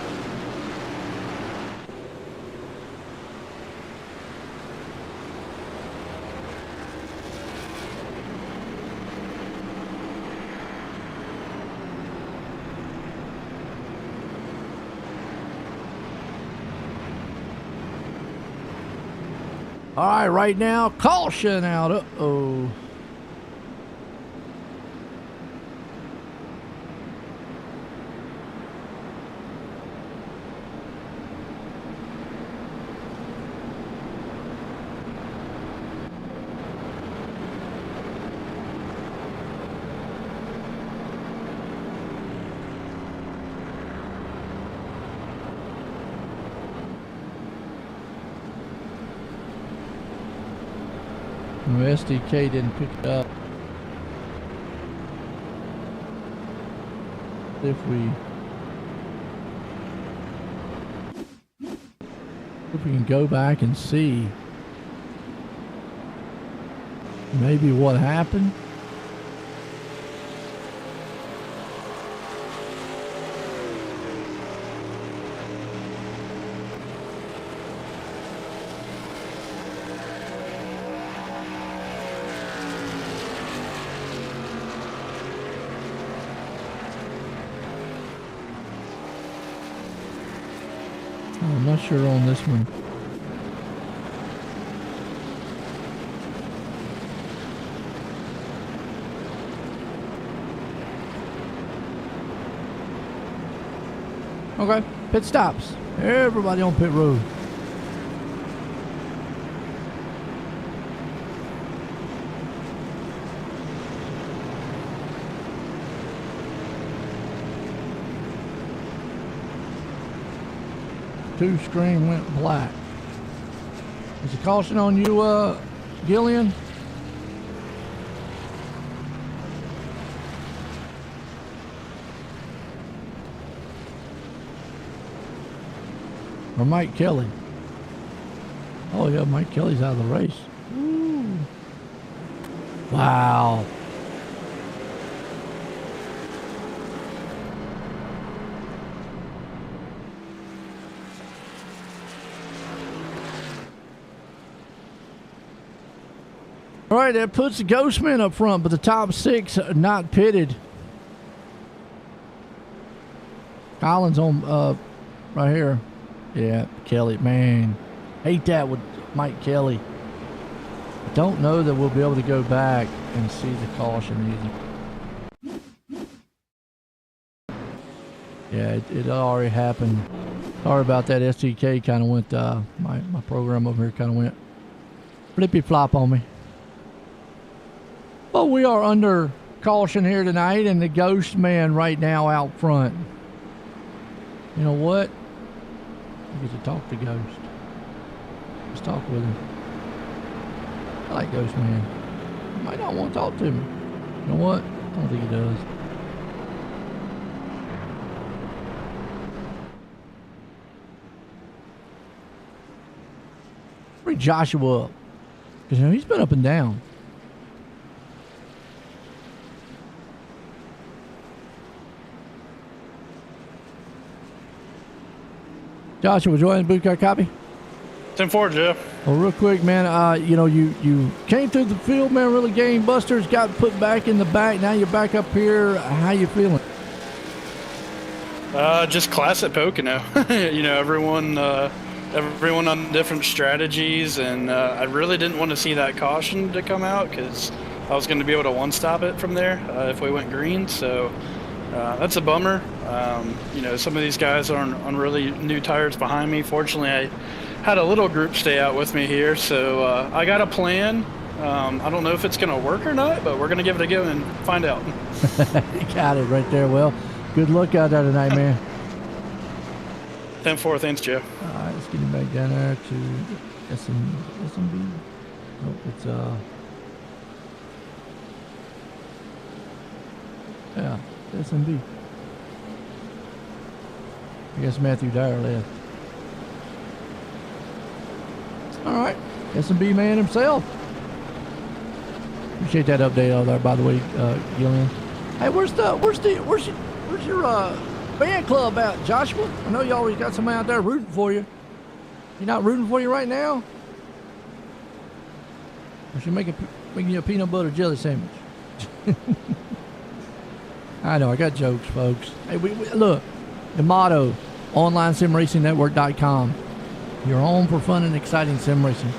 All right, right now, caution out. Uh-oh. SDK didn't pick it up. If we can go back and see maybe what happened. I'm not sure on this one. Okay, pit stops. Everybody on pit road. Two screen went black. Is a caution on you, Gillian? Or Mike Kelly? Oh yeah, Mike Kelly's out of the race. Ooh. Wow. All right, that puts the Ghostman up front, but the top six are not pitted. Collins on right here. Yeah, Kelly, man. Hate that with Mike Kelly. Don't know that we'll be able to go back and see the caution either. Yeah, it already happened. Sorry about that. STK kind of went, my program over here kind of went flippy flop on me. But we are under caution here tonight, and the Ghost Man right now out front. You know what? I get to talk to Ghost. Let's talk with him. I like Ghost Man. He might not want to talk to me. You know what? I don't think he does. Bring Joshua up. Because, you know, he's been up and down. Joshua, join the boot car copy. 10-4, Jeff. Well, real quick, man, you know, you came through the field, man, really game busters, got put back in the back. Now you're back up here. How you feeling? Just classic Pocono. You know, everyone on different strategies, and I really didn't want to see that caution to come out because I was going to be able to one-stop it from there if we went green. So that's a bummer. You know, some of these guys are on really new tires behind me. Fortunately, I had a little group stay out with me here, so I got a plan. I don't know if it's going to work or not, but we're going to give it a go and find out. You got it right there. Well, good luck out there tonight, man. 10-4, thanks, Joe. All right, let's get him back down there to SMB. Nope, it's yeah, SMB. I guess Matthew Dyer left. All right, S&B man himself. Appreciate that update out there, by the way, Gillian. Hey, where's your fan club at, Joshua? I know you always got somebody out there rooting for you. You not rooting for you right now? Or should making you a peanut butter jelly sandwich? I know, I got jokes, folks. Hey, we look, the motto, OnlineSimRacingNetwork.com. You're home for fun and exciting sim racing.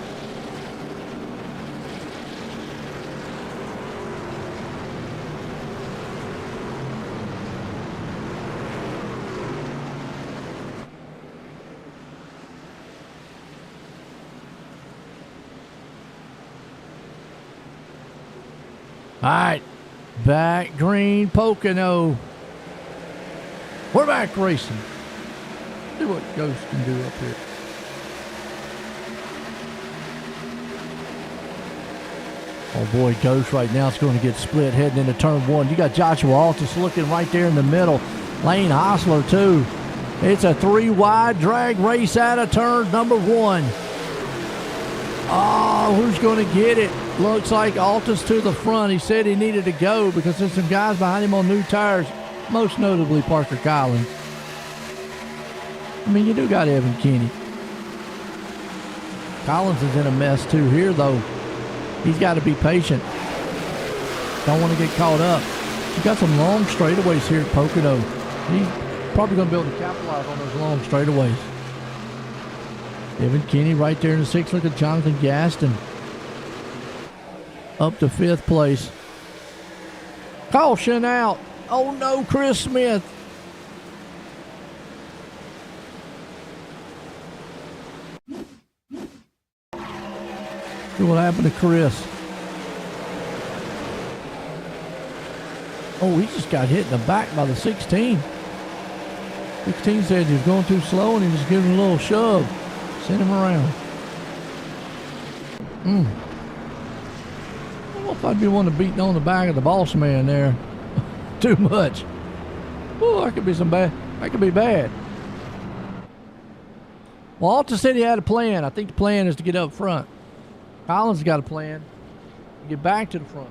All right, back green Pocono. We're back racing. See what Ghost can do up here. Oh boy, Ghost right now is going to get split heading into turn one. You got Joshua Altus looking right there in the middle. Lane Hostler too. It's a 3-wide drag race out of turn number one. Oh, who's going to get it? Looks like Altus to the front. He said he needed to go because there's some guys behind him on new tires, most notably Parker Collins. I mean, you do got Evan Kinney. Collins is in a mess too here, though. He's got to be patient. Don't want to get caught up. He's got some long straightaways here at Pocono. He's probably going to be able to capitalize on those long straightaways. Evan Kinney right there in the sixth. Look at Jonathan Gaston. Up to fifth place. Caution out. Oh no, Chris Smith. See what happened to Chris. Oh, he just got hit in the back by the 16. 16 said he was going too slow and he was giving a little shove. Send him around. I don't know if I'd be one to beating on the back of the boss man there too much. Oh, that could be some bad. That could be bad. Well, Alta said he had a plan. I think the plan is to get up front. Collins got a plan to get back to the front.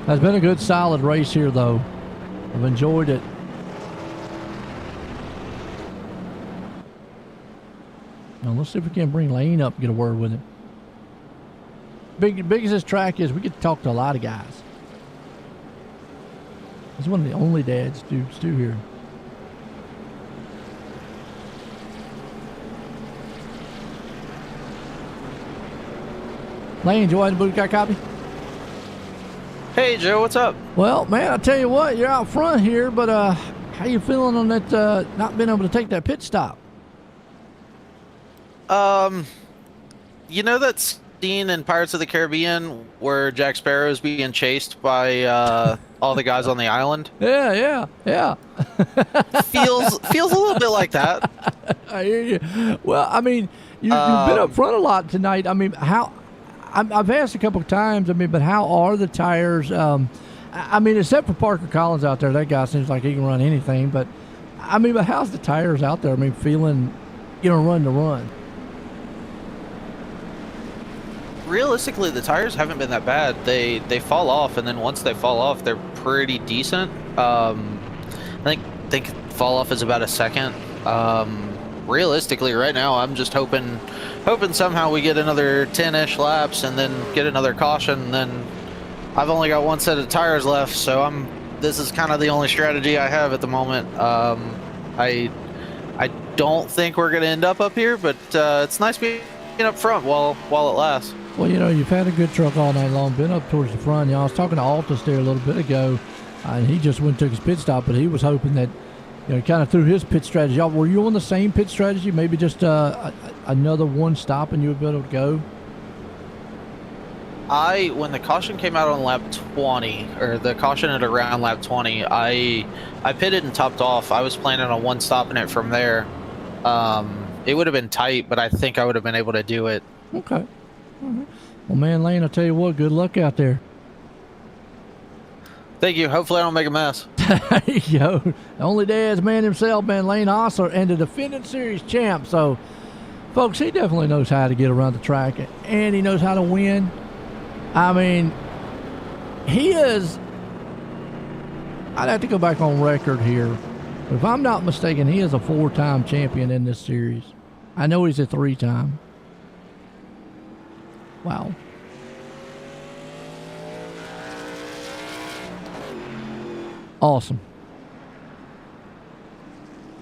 It's been a good, solid race here, though. I've enjoyed it. Now, let's see if we can bring Lane up and get a word with him. Big as this track is, we get to talk to a lot of guys. He's one of the only dads Stu here. Lane, Joy, the boot got a copy? Hey Joe, what's up? Well, man, I tell you what, you're out front here, but how you feeling on that not being able to take that pit stop? You know that scene in Pirates of the Caribbean where Jack Sparrow's being chased by all the guys on the island? Yeah. Feels a little bit like that. I hear you. Well, I mean, you've been up front a lot tonight. I mean, how? I've asked a couple of times. I mean, but how are the tires? I mean, except for Parker Collins out there, that guy seems like he can run anything. But I mean, but how's the tires out there? I mean, feeling, run to run. Realistically, the tires haven't been that bad. They fall off, and then once they fall off, they're pretty decent. I think they fall off is about a second. Realistically, right now, I'm just hoping somehow we get another 10-ish laps and then get another caution. And then I've only got one set of tires left, so this is kind of the only strategy I have at the moment. I don't think we're going to end up here, but it's nice being up front while it lasts. Well, you've had a good truck all night long, been up towards the front. I was talking to Altus there a little bit ago, and he just went and took his pit stop, but he was hoping that, kind of through his pit strategy. Were you on the same pit strategy? Maybe just another one stop and you would be able to go? When the caution came out on lap 20, or the caution at around lap 20, I pitted and topped off. I was planning on one stopping it from there. It would have been tight, but I think I would have been able to do it. Okay. All right. Well, man, Lane, I'll tell you what, good luck out there. Thank you. Hopefully I don't make a mess. There you go. The only dad's man himself, man, Lane Hostler, and the defending series champ. So, folks, he definitely knows how to get around the track, and he knows how to win. I mean, he is, I'd have to go back on record here. But if I'm not mistaken, he is a 4-time champion in this series. I know he's a 3-time. Wow. Awesome.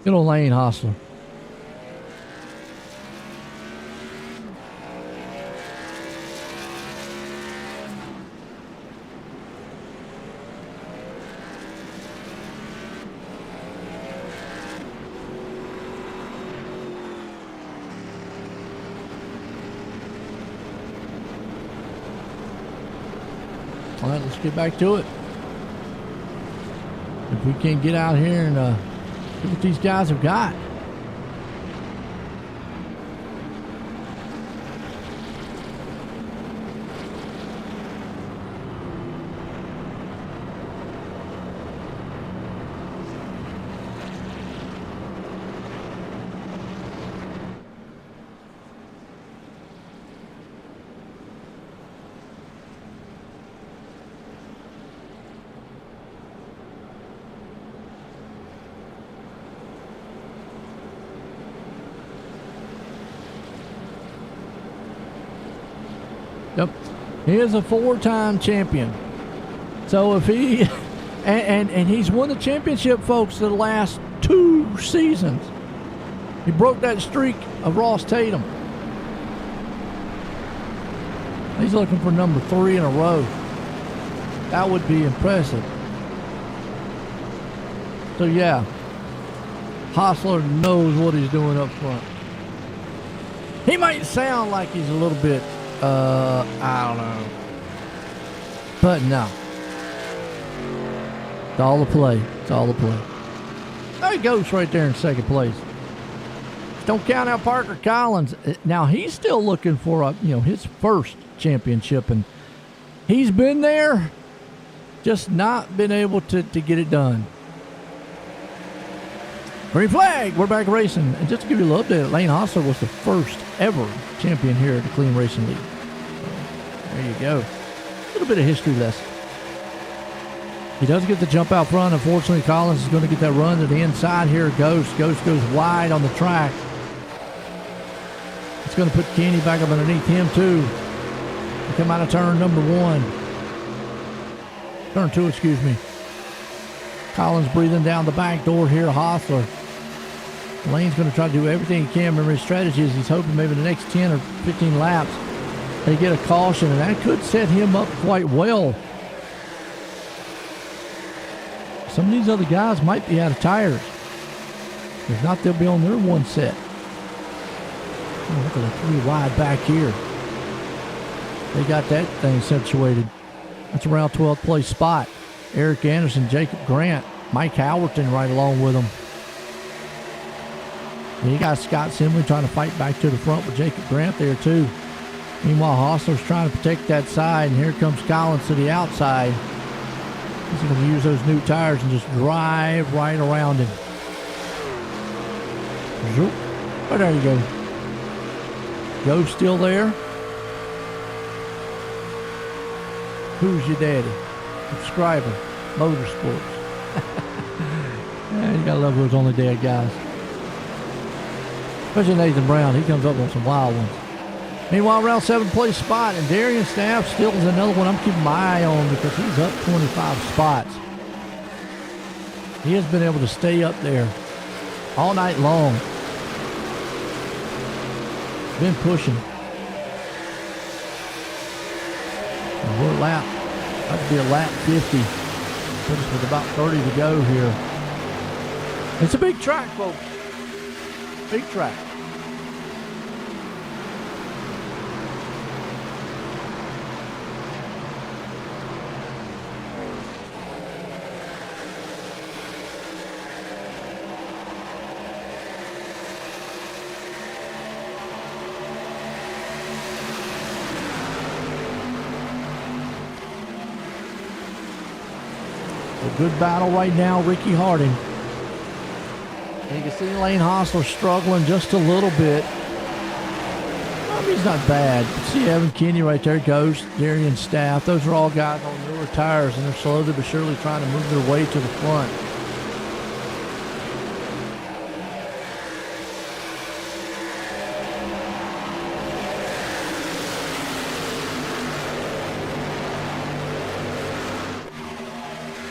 Good old Lane Hostler. All right, let's get back to it. If we can't get out here and see what these guys have got. Yep. He is a 4-time champion. So if he and he's won the championship, folks, the last 2 seasons. He broke that streak of Ross Tatum. He's looking for number 3 in a row. That would be impressive. So yeah, Hostler knows what he's doing up front. He might sound like he's a little bit I don't know. But no. It's all the play. It's all the play. There he goes right there in second place. Don't count out Parker Collins. Now he's still looking for his first championship, and he's been there, just not been able to get it done. Green flag. We're back racing. And just to give you a little update, Lane Hostler was the first ever champion here at the Clean Racing League. There you go. A little bit of history lesson. He does get the jump out front. Unfortunately, Collins is going to get that run to the inside here. Ghost goes wide on the track. It's going to put Kenny back up underneath him, too. They come out of turn number 1. Turn 2, excuse me. Collins breathing down the back door here to Hostler. Lane's going to try to do everything he can. Remember, his strategy is he's hoping maybe the next 10 or 15 laps they get a caution, and that could set him up quite well. Some of these other guys might be out of tires. If not, they'll be on their one set. Oh, look at the 3 wide back here. They got that thing situated. That's around 12th place spot. Eric Anderson, Jacob Grant, Mike Howerton right along with him. And you got Scott Simley trying to fight back to the front with Jacob Grant there too. Meanwhile, Hostler's trying to protect that side, and here comes Collins to the outside. He's going to use those new tires and just drive right around him. Zoop. Oh, there you go. Joe's still there. Who's your daddy? Subscriber. Motorsports. Yeah, you gotta love those only dad guys. Especially Nathan Brown. He comes up on some wild ones. Meanwhile, around 7th place spot, and Darian Staff still is another one I'm keeping my eye on because he's up 25 spots. He has been able to stay up there all night long. Been pushing. And we're about to be a lap 50. Put us with about 30 to go here. It's a big track, folks. Big track. good battle right now. Ricky Harding. And you can see Lane Hostler struggling just a little bit. He's not bad. You see Evan Kinney right there, Ghost, Darian Staff. Those are all guys on newer tires, and they're slowly but surely trying to move their way to the front.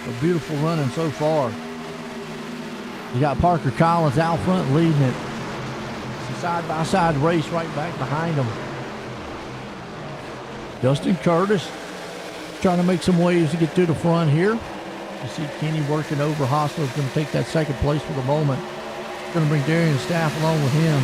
A beautiful running so far. You got Parker Collins out front leading it. Side-by-side race right back behind him. Justin Curtis trying to make some waves to get to the front here. You see Kenny working over. Hostler's going to take that second place for the moment. Going to bring Darian Staff along with him.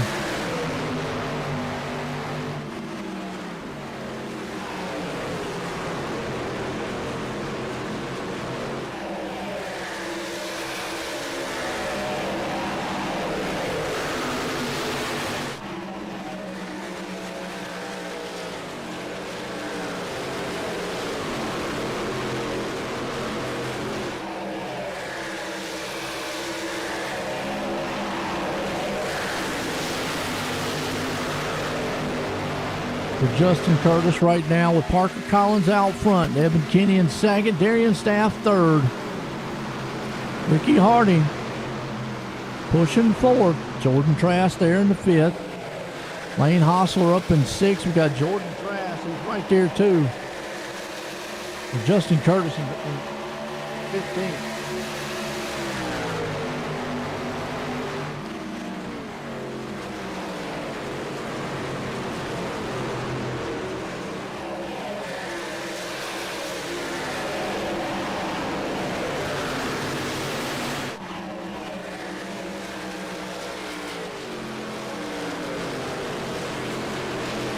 For Justin Curtis right now with Parker Collins out front. Evan Kinney in second. Darian Staff third. Ricky Harding pushing forward. Jordan Trask there in the fifth. Lane Hostler up in sixth. We got Jordan Trask. He's right there too. For Justin Curtis in 15th.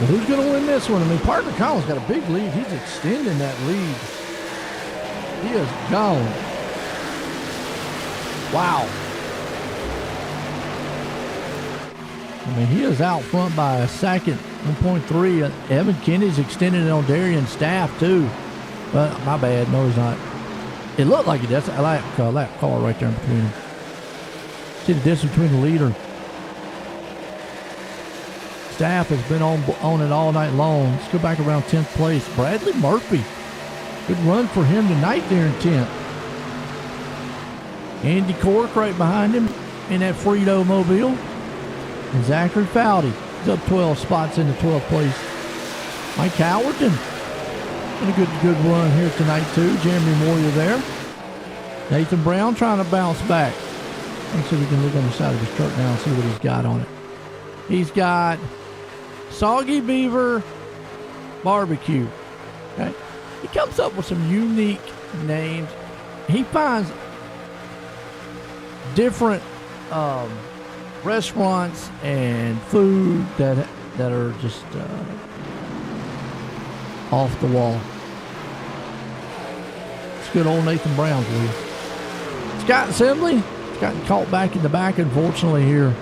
Well, who's going to win this one? I mean, Parker Collins got a big lead. He's extending that lead. He is gone. Wow. I mean, he is out front by a second, 1.3. Evan Kinney's extending it on Darian Staff, too. But my bad. No, he's not. It looked like it. That's a lap car right there in between them. See the distance between the leader. Staff has been on it all night long. Let's go back around 10th place. Bradley Murphy. Good run for him tonight there in 10th. Andy Cork right behind him in that Frito mobile. And Zachary Fowdy. He's up 12 spots in the 12th place. Mike Howerton. And a good run here tonight too. Jeremy Moyer there. Nathan Brown trying to bounce back. Let's see if we can look on the side of his truck now and see what he's got on it. He's got Soggy Beaver Barbecue. Okay. He comes up with some unique names. He finds different restaurants and food that are just off the wall. It's good old Nathan Brown's wheel. Scott Assembly. He's gotten caught back in the back, unfortunately, here.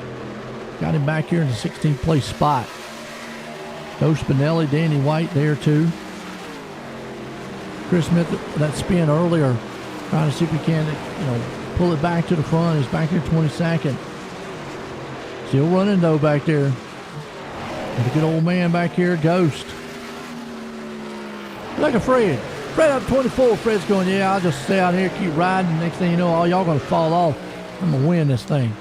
Got him back here in the 16th place spot. Joe Spinelli, Danny White there too. Chris Smith, that spin earlier, trying to see if he can, pull it back to the front. He's back here 22nd. Still running though back there. And a good old man back here, Ghost. Look at Fred. Fred up 24. Fred's going, yeah, I'll just stay out here, keep riding. Next thing you know, all y'all going to fall off. I'm going to win this thing.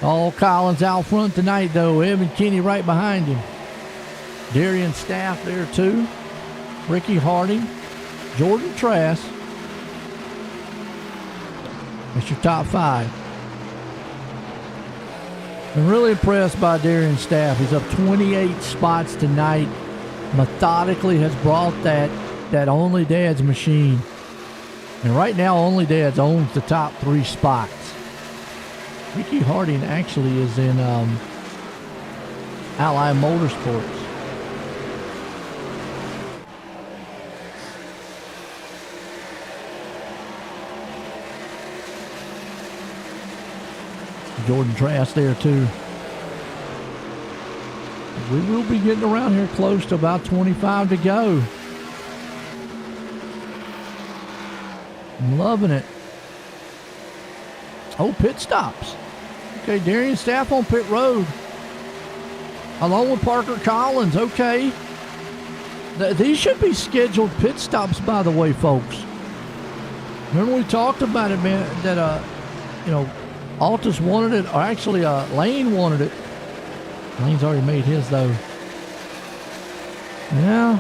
All Collins out front tonight, though. Evan Kinney right behind him. Darian Staff there, too. Ricky Harding. Jordan Trask. That's your top five. I'm really impressed by Darian Staff. He's up 28 spots tonight. Methodically has brought that Only Dad's machine. And right now, Only Dad's owns the top 3 spots. Ricky Harding actually is in Ally Motorsports. Jordan Trask there too. We will be getting around here close to about 25 to go. I'm loving it. Oh, pit stops. Okay, Darian Staff on pit road. Along with Parker Collins. Okay. These should be scheduled pit stops, by the way, folks. Remember we talked about it, man, that, Altus wanted it, or actually Lane wanted it. Lane's already made his, though. Yeah.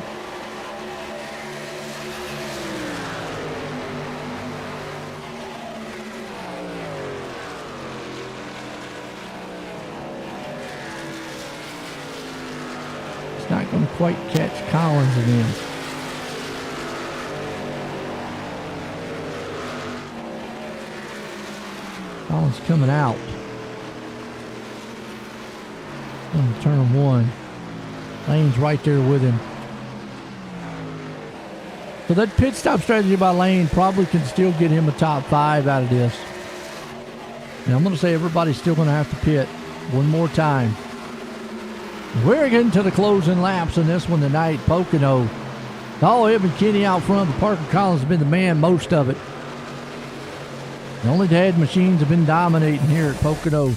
It's not going to quite catch Collins again. Collins coming out. On turn one. Lane's right there with him. So that pit stop strategy by Lane probably can still get him a top 5 out of this. And I'm going to say everybody's still going to have to pit one more time. We're getting to the closing laps in this one tonight. Pocono. Oh, Evan Kinney out front, but Parker Collins has been the man most of it. The only dad machines have been dominating here at Pocono.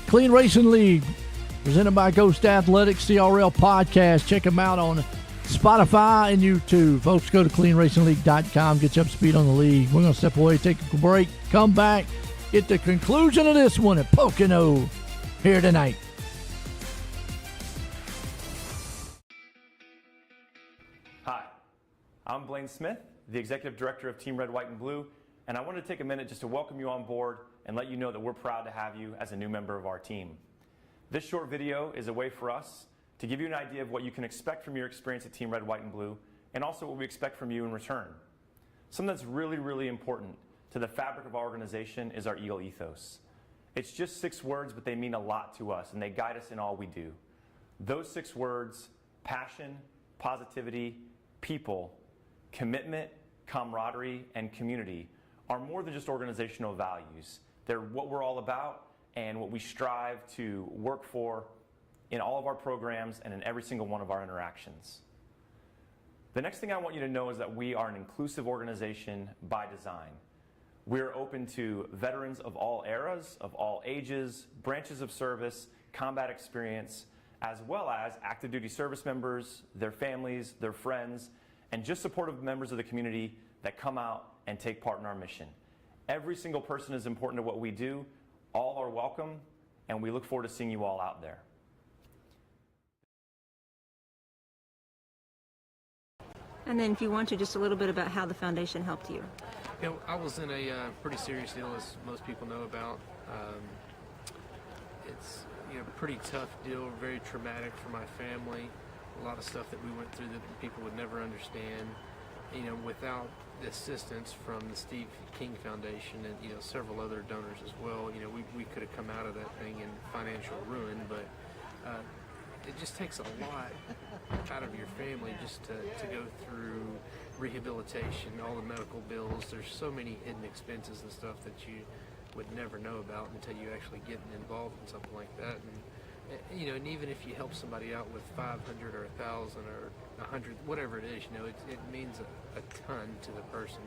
Clean Racing League, presented by Ghost Athletics, CRL podcast. Check them out on Spotify and YouTube. Folks, go to cleanracingleague.com, get you up to speed on the league. We're going to step away, take a break, come back, get the conclusion of this one at Pocono here tonight. Hi, I'm Blaine Smith, the Executive Director of Team Red, White, and Blue, and I wanted to take a minute just to welcome you on board and let you know that we're proud to have you as a new member of our team. This short video is a way for us to give you an idea of what you can expect from your experience at Team Red, White, and Blue, and also what we expect from you in return. Something that's really, really important to the fabric of our organization is our Eagle ethos. It's just 6 words, but they mean a lot to us, and they guide us in all we do. Those 6 words: passion, positivity, people, commitment, camaraderie, and community are more than just organizational values. They're what we're all about and what we strive to work for in all of our programs and in every single one of our interactions. The next thing I want you to know is that we are an inclusive organization by design. We're open to veterans of all eras, of all ages, branches of service, combat experience, as well as active duty service members, their families, their friends, and just supportive members of the community that come out and take part in our mission. Every single person is important to what we do. All are welcome, and we look forward to seeing you all out there. And then if you want to, just a little bit about how the foundation helped you. You know, I was in a pretty serious deal, as most people know about. It's a pretty tough deal, very traumatic for my family. A lot of stuff that we went through that people would never understand. Without the assistance from the Steve King Foundation and several other donors as well, we could have come out of that thing in financial ruin. But it just takes a lot out of your family just to go through rehabilitation, all the medical bills. There's so many hidden expenses and stuff that you would never know about until you actually get involved in something like that. And even if you help somebody out with 500 or 1,000 or 100, whatever it is, it means a ton to the person,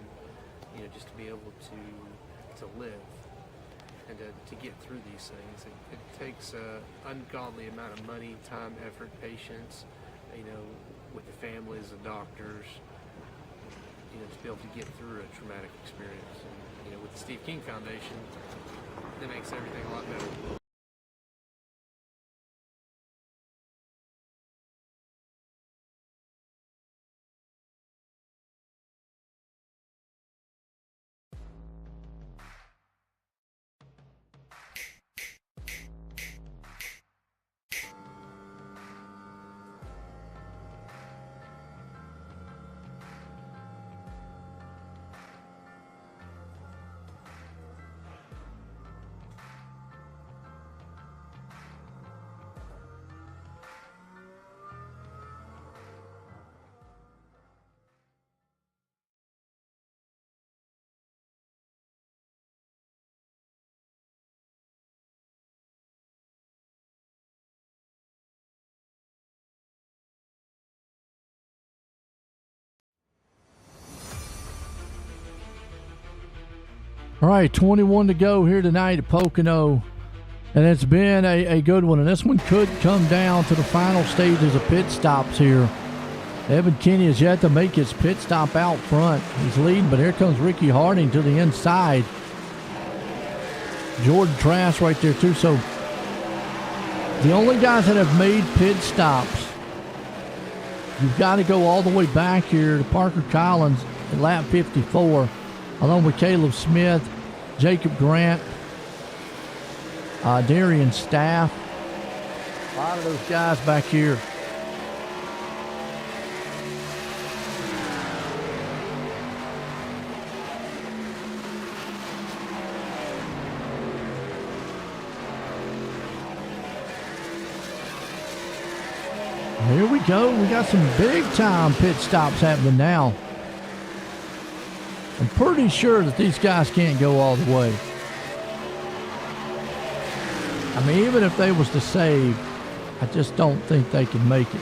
just to be able to live and to get through these things. It takes an ungodly amount of money, time, effort, patience, with the families, the doctors, to be able to get through a traumatic experience. And, with the Steve King Foundation, that makes everything a lot better. All right, 21 to go here tonight at Pocono. And it's been a good one. And this one could come down to the final stages of pit stops here. Evan Kinney has yet to make his pit stop out front. He's leading, but here comes Ricky Harding to the inside. Jordan Trask right there too. So the only guys that have made pit stops, you've got to go all the way back here to Parker Collins at lap 54, along with Caleb Smith, Jacob Grant, Darian Staff. A lot of those guys back here. Here we go. We got some big time pit stops happening now. I'm pretty sure that these guys can't go all the way. I mean, even if they was to save, I just don't think they can make it.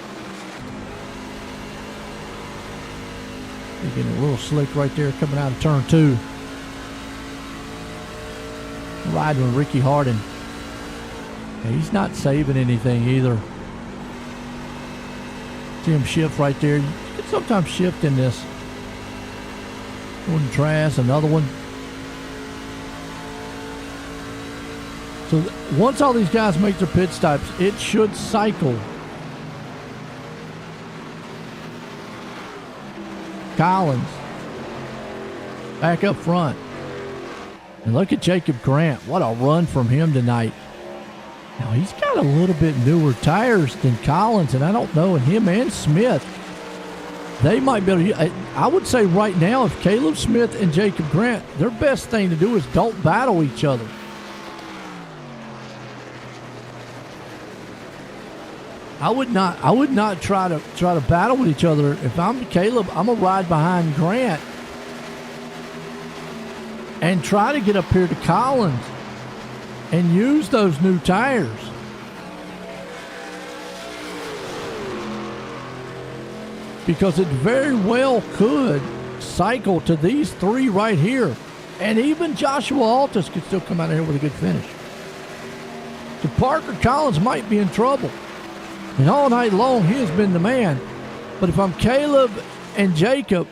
They're getting a little slick right there coming out of turn 2. Riding with Ricky Harding. Yeah, he's not saving anything either. See him shift right there. You can sometimes shift in this. One Trask, another one. So once all these guys make their pit stops, it should cycle. Collins back up front. And look at Jacob Grant. What a run from him tonight. Now, he's got a little bit newer tires than Collins, and I don't know, and him and Smith, they might be able to. I would say right now, if Caleb Smith and Jacob Grant, their best thing to do is don't battle each other. I would not try to battle with each other. If I'm Caleb, I'm gonna ride behind Grant and try to get up here to Collins and use those new tires. Because it very well could cycle to these three right here. And even Joshua Altus could still come out of here with a good finish. So Parker Collins might be in trouble. And all night long, he has been the man. But if I'm Caleb and Jacob,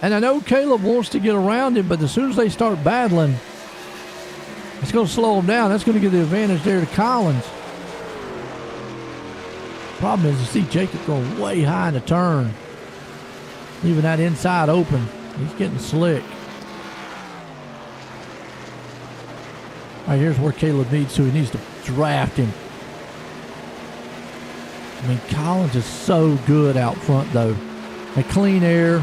and I know Caleb wants to get around him, but as soon as they start battling, it's going to slow him down. That's going to give the advantage there to Collins. Problem is, you see Jacob going way high in the turn, leaving that inside open. He's getting slick. All right, here's where Caleb needs to. He needs to draft him. I mean, Collins is so good out front, though. That clean air,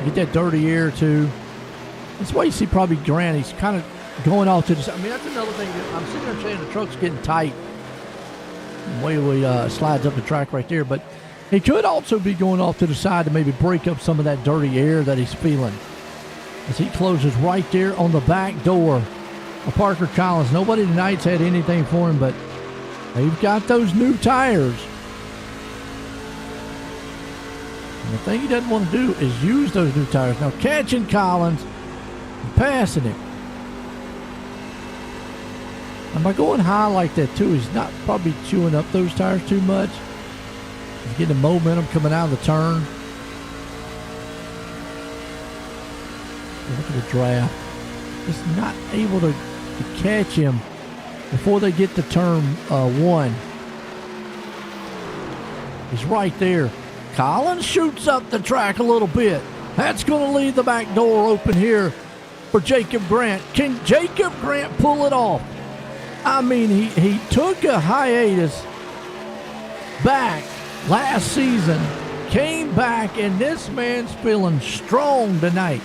get that dirty air, too. That's why you see probably Grant. He's kind of going off to the side. I mean, that's another thing. I'm sitting there saying the truck's getting tight. Way slides up the track right there. But he could also be going off to the side to maybe break up some of that dirty air that he's feeling. As he closes right there on the back door of Parker Collins. Nobody tonight's had anything for him, but they've got those new tires. And the thing he doesn't want to do is use those new tires. Now catching Collins and passing him. And by going high like that too, he's not probably chewing up those tires too much. He's getting the momentum coming out of the turn. Look at the draft. Just not able to catch him before they get to turn 1. He's right there. Collins shoots up the track a little bit. That's going to leave the back door open here for Jacob Grant. Can Jacob Grant pull it off? I mean, he took a hiatus back last season, came back, and this man's feeling strong tonight.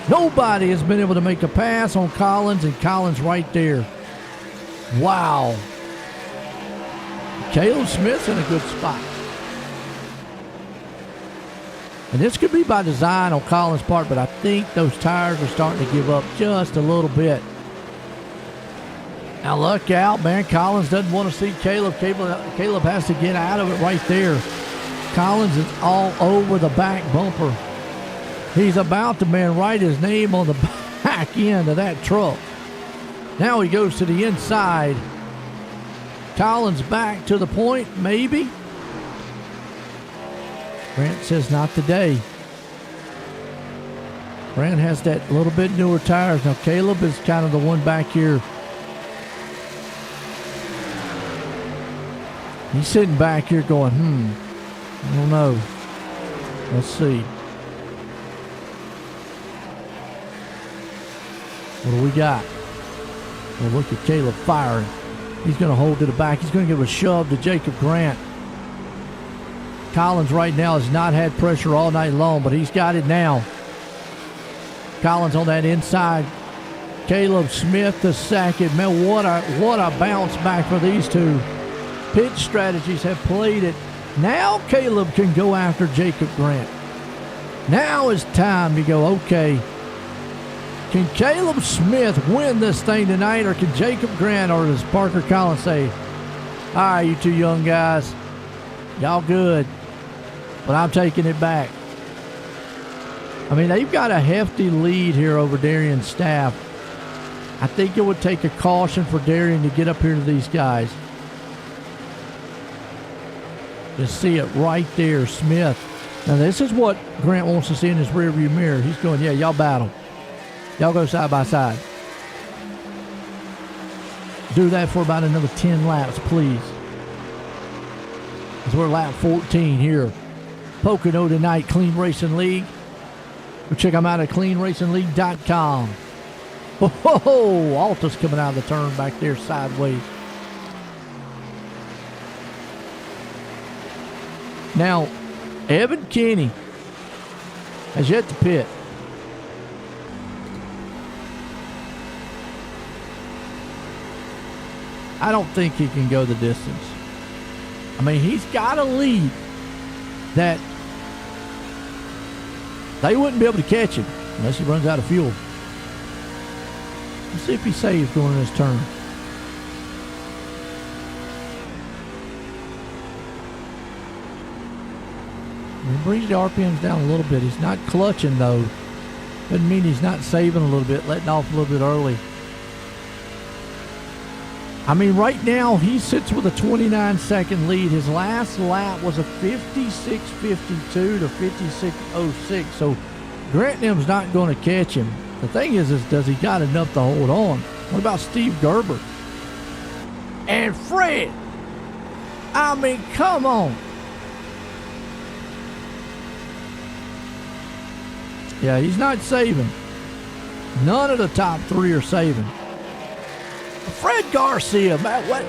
Nobody has been able to make a pass on Collins, and Collins right there. Wow. Caleb Smith's in a good spot. And this could be by design on Collins' part, but I think those tires are starting to give up just a little bit. Now look out, man. Collins doesn't want to see Caleb. Caleb has to get out of it right there. Collins is all over the back bumper. He's about to, man, write his name on the back back end of that truck. Now he goes to the inside. Collins back to the point, maybe. Grant says not today. Grant has that little bit newer tires. Now Caleb is kind of the one back here. He's sitting back here going, I don't know. Let's see. What do we got? Well, look at Caleb firing. He's going to hold to the back. He's going to give a shove to Jacob Grant. Collins right now has not had pressure all night long, but he's got it now. Collins on that inside. Caleb Smith the second. Man, what a bounce back for these two. Pitch strategies have played it. Now Caleb can go after Jacob Grant. Now it's time to go, okay, can Caleb Smith win this thing tonight, or can Jacob Grant, or does Parker Collins say, all right, you two young guys, y'all good, but I'm taking it back. I mean, they've got a hefty lead here over Darian's staff. I think it would take a caution for Darian to get up here to these guys. Just see it right there, Smith. Now, this is what Grant wants to see in his rearview mirror. He's going, yeah, y'all battle. Y'all go side by side. Do that for about another 10 laps, please. As we're lap 14 here. Pocono tonight, Clean Racing League. Go check them out at cleanracingleague.com. Oh, Alta's coming out of the turn back there sideways. Now, Evan Kinney has yet to pit. I don't think he can go the distance. I mean, he's got a lead that they wouldn't be able to catch him unless he runs out of fuel. Let's see if he saves going in this turn. He brings the RPMs down a little bit. He's not clutching, though. Doesn't mean he's not saving a little bit, letting off a little bit early. I mean, right now, he sits with a 29-second lead. His last lap was a 56.52 to 56.06. So, Grant Nim's not going to catch him. The thing is, does he got enough to hold on? What about Steve Gerber? And Fred! I mean, come on. Yeah, he's not saving. None of the top three are saving. Fred Garcia, man, what?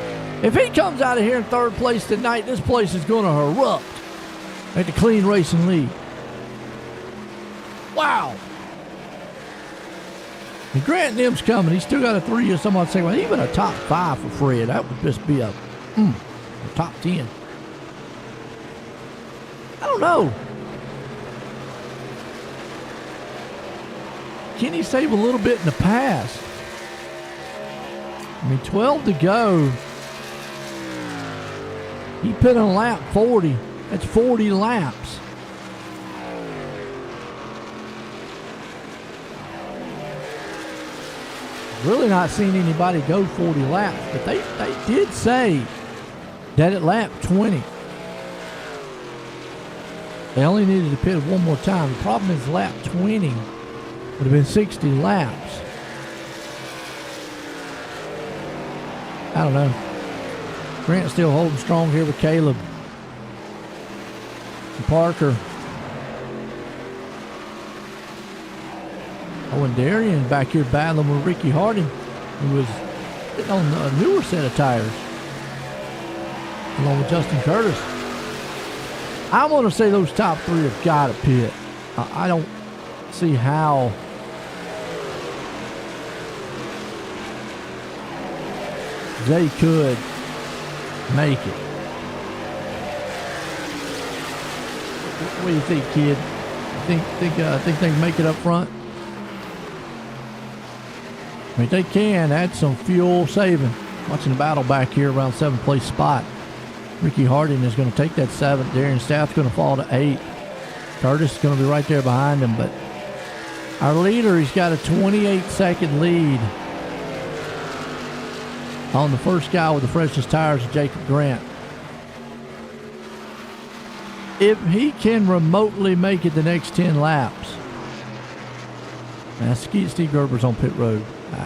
If he comes out of here in third place tonight, this place is going to erupt at the Clean Racing League. Wow. And Grant Nim's coming. He's still got a 3 or someone say, well, even a top 5 for Fred. That would just be a top 10. I don't know. Can he save a little bit in the pass? I mean, 12 to go. He put on lap 40. That's 40 laps. Really not seeing anybody go 40 laps, but they did say that at lap 20. They only needed to pit one more time. The problem is lap 20 would have been 60 laps. I don't know. Grant's still holding strong here with Caleb and Parker. Oh, and Darian back here battling with Ricky Harding, who was getting on a newer set of tires, along with Justin Curtis. I want to say those top three have got to pit. I don't see how. They could make it. What do you think, kid? Think they can make it up front? I mean, they can. Add some fuel saving. Watching the battle back here around 7th place spot. Ricky Harding is going to take that 7th. Darian Staff's going to fall to 8th. Curtis is going to be right there behind him, but Our leader, he's got a 28-second lead on the first guy with the freshest tires, Jacob Grant. If he can remotely make it the next 10 laps. Now, Steve Gerber's on pit road.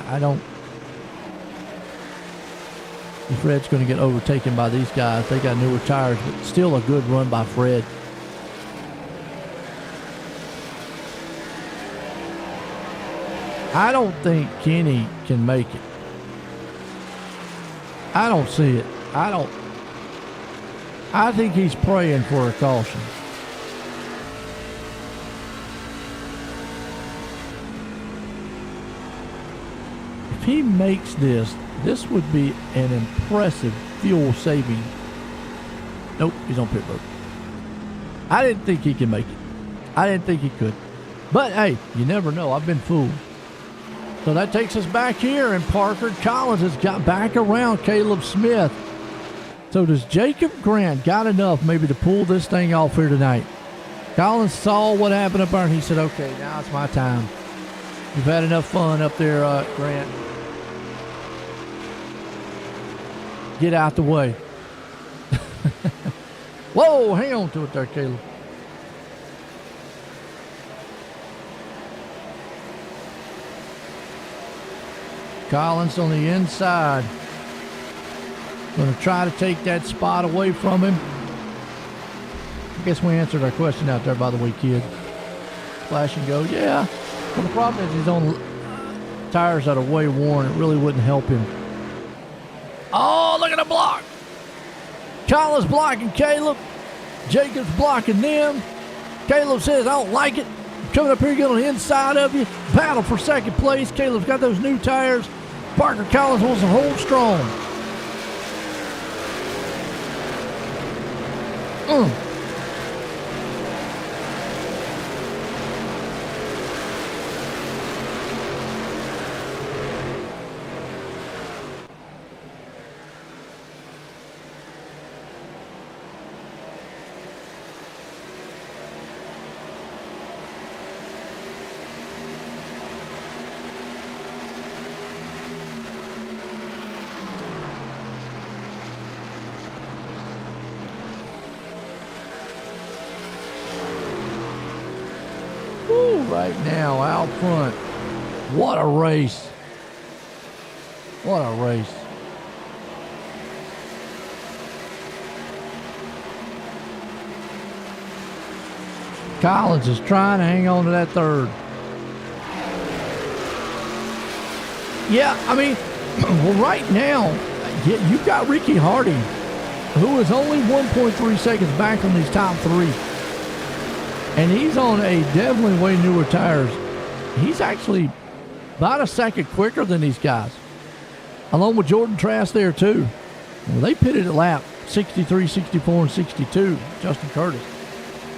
I don't... If Fred's going to get overtaken by these guys, they got newer tires, but still a good run by Fred. I don't think Kenny can make it. I don't see it. I think he's praying for a caution. If he makes this, this would be an impressive fuel saving. Nope, he's on pit road. I didn't think he can make it. I didn't think he could. But hey, you never know. I've been fooled. So that takes us back here, and Parker Collins has got back around Caleb Smith. So does Jacob Grant got enough maybe to pull this thing off here tonight? Collins saw what happened up there, and he said, okay, now it's my time. You've had enough fun up there, Grant. Get out the way. Whoa, hang on to it there, Caleb. Collins on the inside. Going to try to take that spot away from him. I guess we answered our question out there, by the way, kid. Flash and go, yeah. Well, the problem is he's on tires that are way worn. It really wouldn't help him. Oh, look at the block. Collins blocking Caleb. Jacob's blocking them. Caleb says, I don't like it. Coming up here, get on the inside of you. Battle for second place. Caleb's got those new tires. Parker Collins wants to hold strong. Right now out front. What a race. What a race. Collins is trying to hang on to that third. Yeah, I mean, well, right now, you've got Ricky Harding, who is only 1.3 seconds back on these top three. And he's on a definitely way newer tires. He's actually about a second quicker than these guys. Along with Jordan Trask there too. Well, they pitted at lap 63, 64, and 62, Justin Curtis.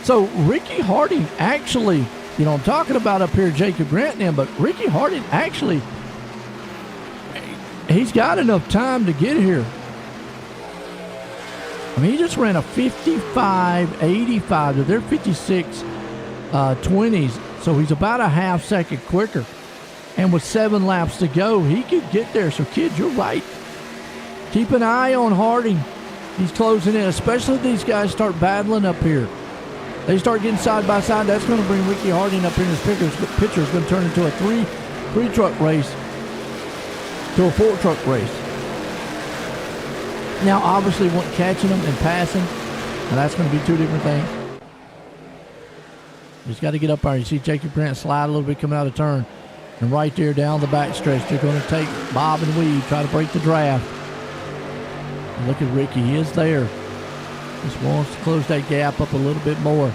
So Ricky Harding actually, I'm talking about up here Jacob Grant now, but Ricky Harding actually, he's got enough time to get here. I mean, he just ran a 55.85. They're 56.20s, so he's about a half second quicker. And with 7 laps to go, he could get there. So, kid, you're right. Keep an eye on Harding. He's closing in, especially if these guys start battling up here. They start getting side by side. That's going to bring Ricky Harding up here in his picture. It's going to turn into a three-truck race to a 4-truck race. Now, obviously, catching them and passing, and that's going to be two different things. Just got to get up there. You see Jacob Grant slide a little bit coming out of turn. And right there down the back stretch, they're going to take bob and weave, try to break the draft. And look at Ricky. He is there. Just wants to close that gap up a little bit more.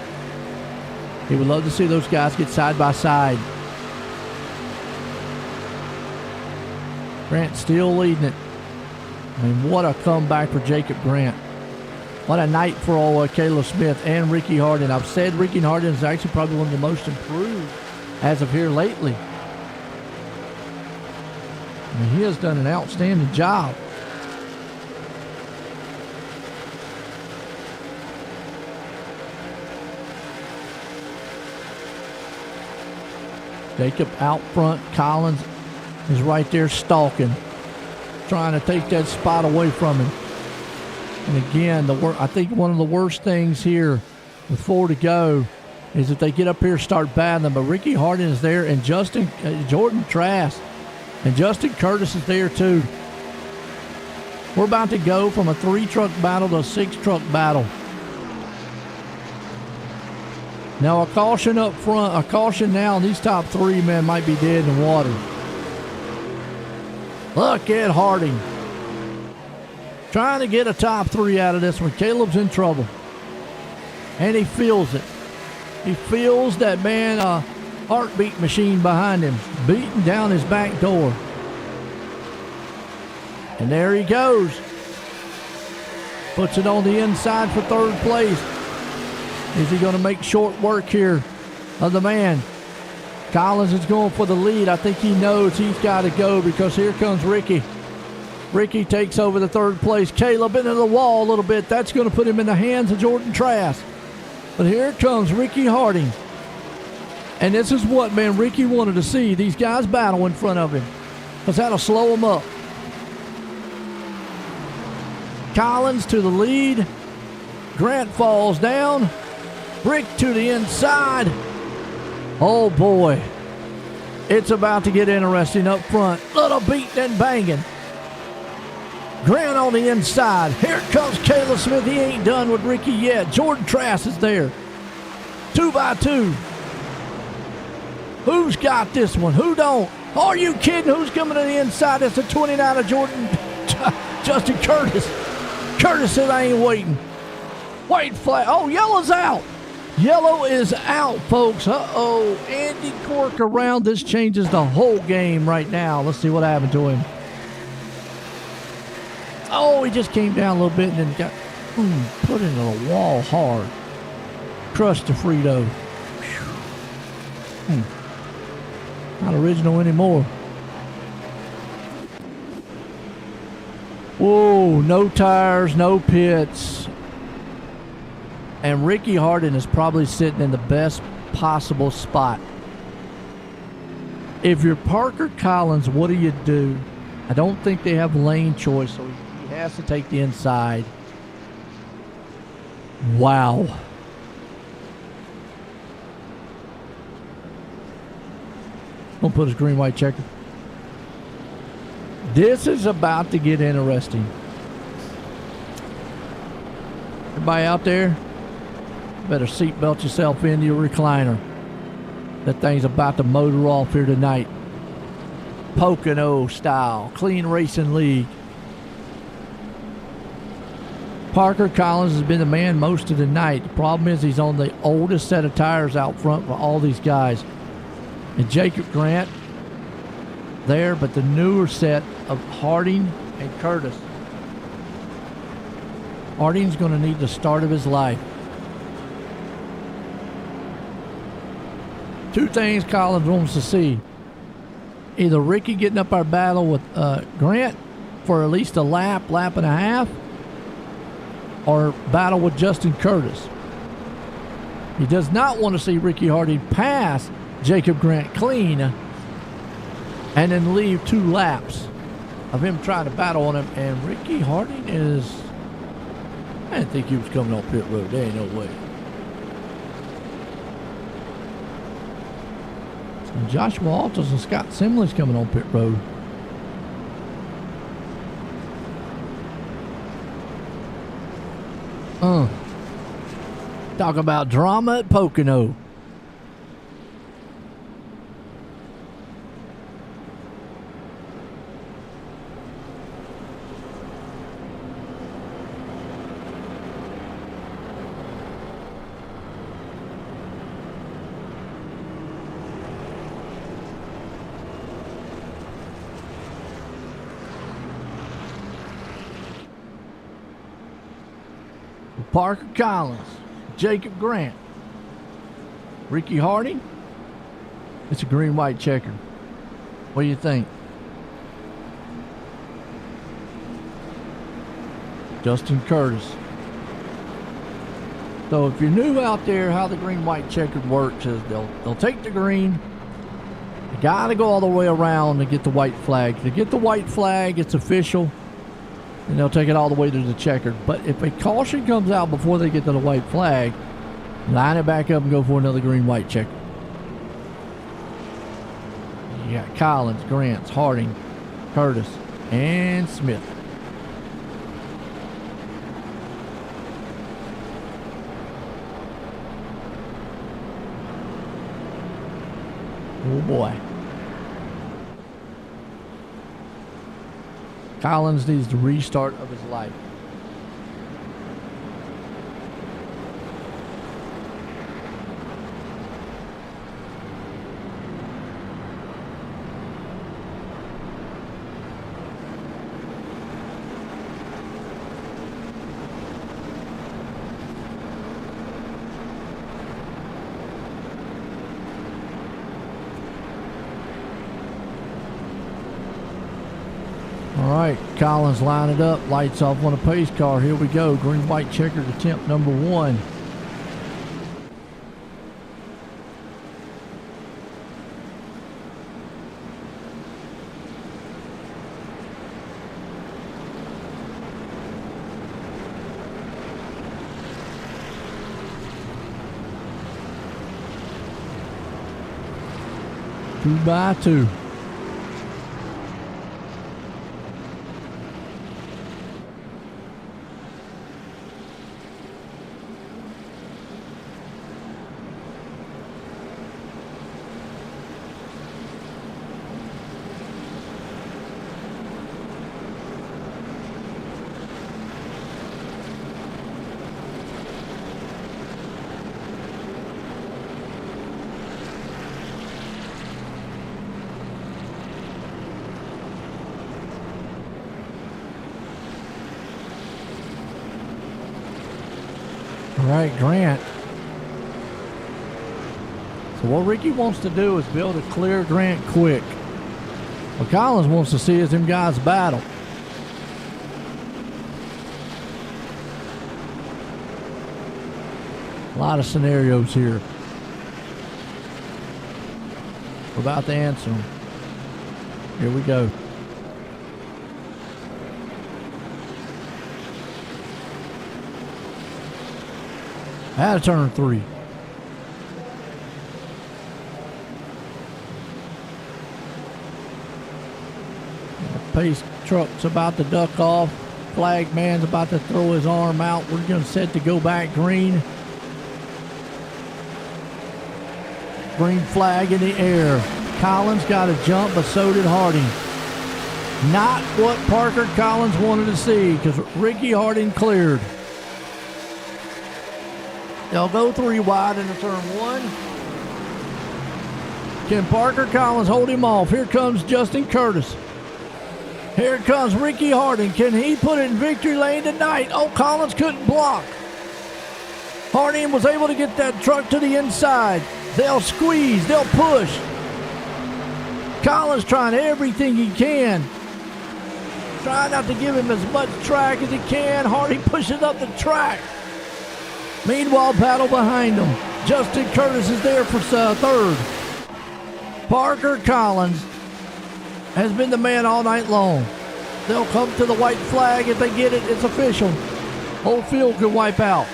He would love to see those guys get side by side. Grant still leading it. I mean, what a comeback for Jacob Grant. What a night for all Caleb Smith and Ricky Harding. I've said Ricky Harding is actually probably one of the most improved as of here lately. I mean, he has done an outstanding job. Jacob out front. Collins is right there stalking, trying to take that spot away from him. And again, I think one of the worst things here with 4 to go is if they get up here, start battling. But Ricky Harding is there, and Jordan Trask and Justin Curtis is there too. We're about to go from a 3-truck battle to a 6-truck battle. Now a caution up front, a caution now, and these top 3 men might be dead in the water. Look at Harding. Trying to get a top 3 out of this one. Caleb's in trouble. And he feels it. He feels that man, heartbeat machine behind him, beating down his back door. And there he goes. Puts it on the inside for 3rd place. Is he going to make short work here of the man? Collins is going for the lead. I think he knows he's got to go because here comes Ricky. Ricky takes over the 3rd place. Caleb into the wall a little bit. That's going to put him in the hands of Jordan Trask. But here comes Ricky Harding. And this is what, man, Ricky wanted to see. These guys battle in front of him, because that'll slow him up. Collins to the lead. Grant falls down. Rick to the inside. Oh boy. It's about to get interesting up front. Little beating and banging. Grant on the inside. Here comes Caleb Smith. He ain't done with Ricky yet. Jordan Trask is there. 2 by 2. Who's got this one? Who don't? Are you kidding? Who's coming to the inside? That's a 29 of Jordan. Justin Curtis. Curtis said, I ain't waiting. White flag. Oh, yellow's out. Yellow is out, folks. Uh-oh. Andy Cork around. This changes the whole game right now. Let's see what happened to him. Oh, he just came down a little bit and then got put into the wall hard. Crushed the Frito. Not original anymore. Whoa, no tires, no pits. And Ricky Harding is probably sitting in the best possible spot. If you're Parker Collins, what do? I don't think they have lane choice, so he has to take the inside. Wow. Gonna put his green-white checker. This is about to get interesting. Everybody out there, better seatbelt yourself into your recliner. That thing's about to motor off here tonight. Pocono style, Clean Racing League. Parker Collins has been the man most of the night. The problem is he's on the oldest set of tires out front for all these guys. And Jacob Grant there, but the newer set of Harding and Curtis. Harding's going to need the start of his life. 2 things Collins wants to see. Either Ricky getting up our battle with Grant for at least a lap and a half, or battle with Justin Curtis. He does not want to see Ricky Harding pass Jacob Grant clean and then leave 2 laps of him trying to battle on him. And Ricky Harding is, I didn't think he was coming off pit road. There ain't no way. And Joshua Altus and Scott Simley's coming on pit road. Talk about drama at Pocono. Parker Collins, Jacob Grant, Ricky Harding. It's a green-white checker. What do you think? Justin Curtis. So if you're new out there, how the green-white checker works is they'll take the green, Got to go all the way around to get the white flag. To get the white flag, it's official, and they'll take it all the way to the checkered. But if a caution comes out before they get to the white flag, line it back up and go for another green-white checker. You got Collins, Grants, Harding, Curtis, and Smith. Oh boy. Collins needs the restart of his life. All right, Collins line it up, lights off on a pace car. Here we go, green-white checkered attempt number 1. Two by two. All right, Grant. So what Ricky wants to do is build a clear Grant quick. What Collins wants to see is them guys battle. A lot of scenarios here. We're about to answer them. Here we go. Out of turn 3. The pace truck's about to duck off. Flag man's about to throw his arm out. We're going to set to go back green. Green flag in the air. Collins got a jump, but so did Harding. Not what Parker Collins wanted to see, because Ricky Harding cleared. They'll go 3 wide into turn 1. Can Parker Collins hold him off? Here comes Justin Curtis. Here comes Ricky Harding. Can he put it in victory lane tonight? Oh, Collins couldn't block. Harding was able to get that truck to the inside. They'll squeeze. They'll push. Collins trying everything he can. Trying not to give him as much track as he can. Harding pushes up the track. Meanwhile, battle behind him. Justin Curtis is there for third. Parker Collins has been the man all night long. They'll come to the white flag. If they get it, it's official. Whole field could wipe out.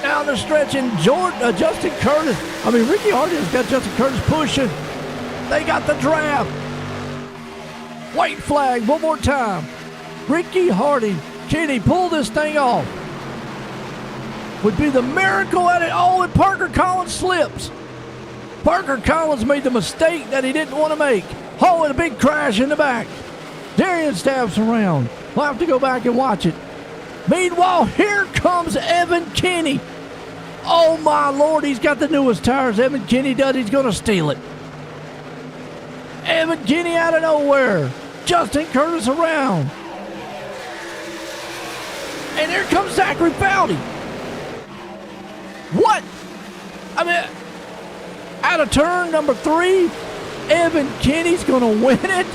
Down the stretch, and Justin Curtis. Ricky Harding has got Justin Curtis pushing. They got the draft. White flag one more time. Ricky Harding. Can he pull this thing off? Would be the miracle at it. Oh, and Parker Collins slips. Parker Collins made the mistake that he didn't want to make. Oh, and a big crash in the back. Darian stabs around. We'll have to go back and watch it. Meanwhile, here comes Evan Kinney. Oh, my Lord, he's got the newest tires. Evan Kinney does. He's going to steal it. Evan Kinney out of nowhere. Justin Curtis around. And here comes Zachary Foudy. What? Out of turn number 3, Evan Kinney's going to win it.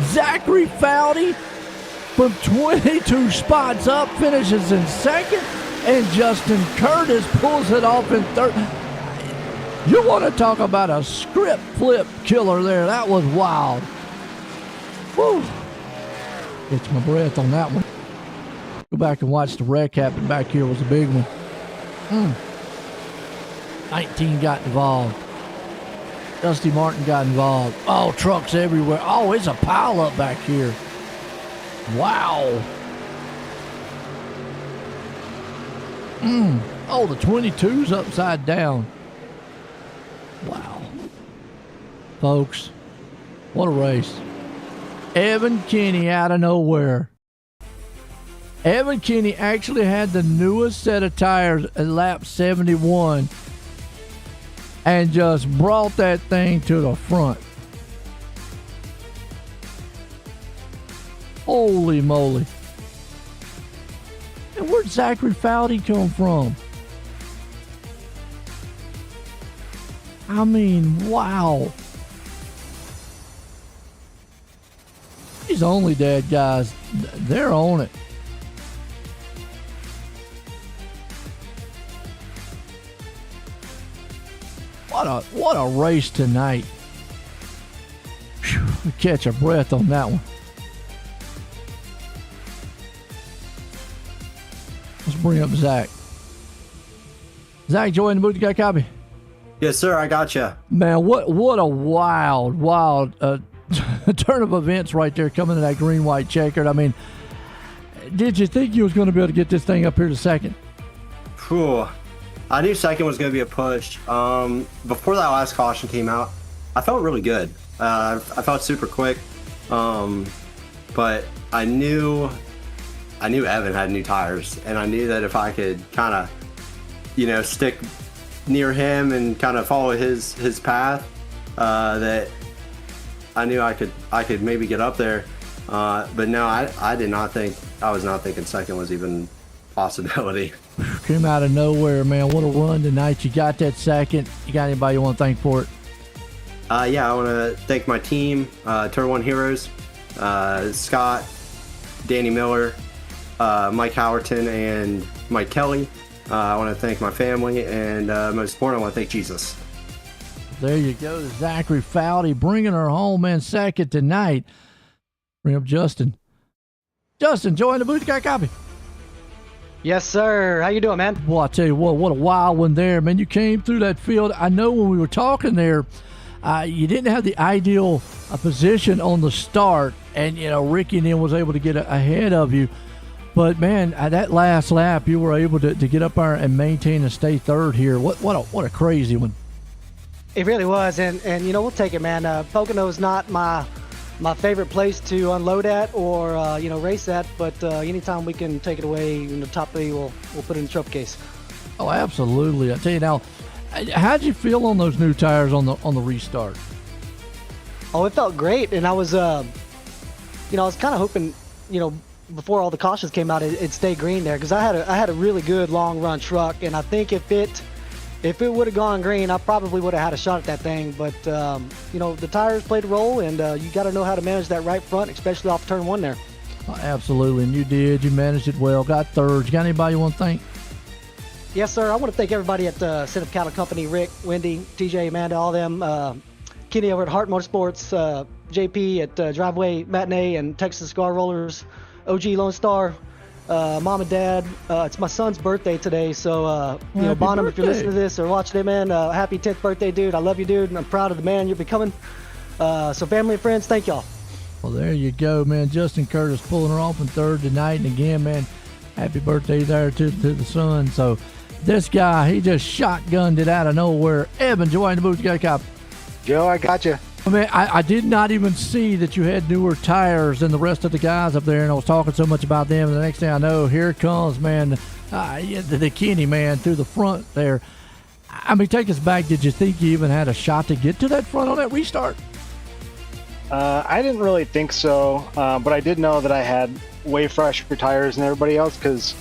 Zachary Foudy from 22 spots up finishes in second, and Justin Curtis pulls it off in third. You want to talk about a script flip killer there. That was wild. Woo. Gets my breath on that one. Go back and watch the wreck happen back here. Was a big one. 19 got involved. Dusty Martin got involved. Oh, trucks everywhere. Oh, it's a pile up back here. Wow. Oh, the 22's upside down. Wow. Folks, what a race. Evan Kinney out of nowhere. Evan Kinney actually had the newest set of tires at lap 71 and just brought that thing to the front. Holy moly. And where'd Zachary Foudy come from? I mean, wow. These Only Dad guys, they're on it. What a race tonight. Whew, we catch our breath on that one. Let's bring up Zach. Zach, join the booth. You got a copy? Yes, sir. I got you. Man, what a wild turn of events right there coming to that green, white checkered. I mean, did you think you was going to be able to get this thing up here to second? Whew. I knew second was going to be a push. Before that last caution came out, I felt really good. I felt super quick. But I knew Evan had new tires, and I knew that if I could kind of, stick near him and kind of follow his path, that I knew I could maybe get up there. But no, I was not thinking second was even a possibility. Came out of nowhere, man. What a run tonight. You got that second. You got anybody you want to thank for it? Yeah, I want to thank my team, Turn 1 Heroes, Scott, Danny Miller, Mike Howerton, and Mike Kelly. I want to thank my family, and most important, I want to thank Jesus. There you go. Zachary Foudy bringing her home, man, second tonight. Bring up Justin. Justin, join the booth. You got a copy? Yes, sir. How you doing, man? Well, I tell you what a wild one there, man. You came through that field. I know when we were talking there, you didn't have the ideal position on the start, and, Ricky then was able to get ahead of you. But, man, that last lap, you were able to get up there and maintain and stay third here. What a crazy one. It really was, and we'll take it, man. Pocono is not my favorite place to unload at or race at, but anytime we can take it away in the top three, we'll put it in the trophy case. Oh, absolutely. I tell you now, how'd you feel on those new tires on the restart? Oh, it felt great, and I was I was kind of hoping, before all the cautions came out, it'd stay green there, because I had a really good long run truck, and I think if it would have gone green, I probably would have had a shot at that thing. But the tires played a role, and you got to know how to manage that right front, especially off turn one there. Oh, absolutely, and you did. You managed it well. Got third. You got anybody you want to thank? Yes, sir. I want to thank everybody at Setup Cattle Company, Rick, Wendy, TJ, Amanda, all them, Kenny over at Hart Motorsports, JP at Driveway Matinee and Texas Cigar Rollers, OG Lone Star, Mom and Dad. It's my son's birthday today, so Bonham, if you're listening to this or watching it, man, happy 10th birthday, dude. I love you, dude, and I'm proud of the man you're becoming. So family and friends, thank y'all. Well, there you go, man. Justin Curtis pulling her off in third tonight, and again, man, happy birthday there to the son. So this guy, he just shotgunned it out of nowhere. Evan, join the booth. You got a cop. Joe, I got you. I mean, I did not even see that you had newer tires than the rest of the guys up there, and I was talking so much about them. And the next thing I know, here comes, man, the Kenny, man, through the front there. I mean, take us back. Did you think you even had a shot to get to that front on that restart? I didn't really think so, but I did know that I had way fresher tires than everybody else, because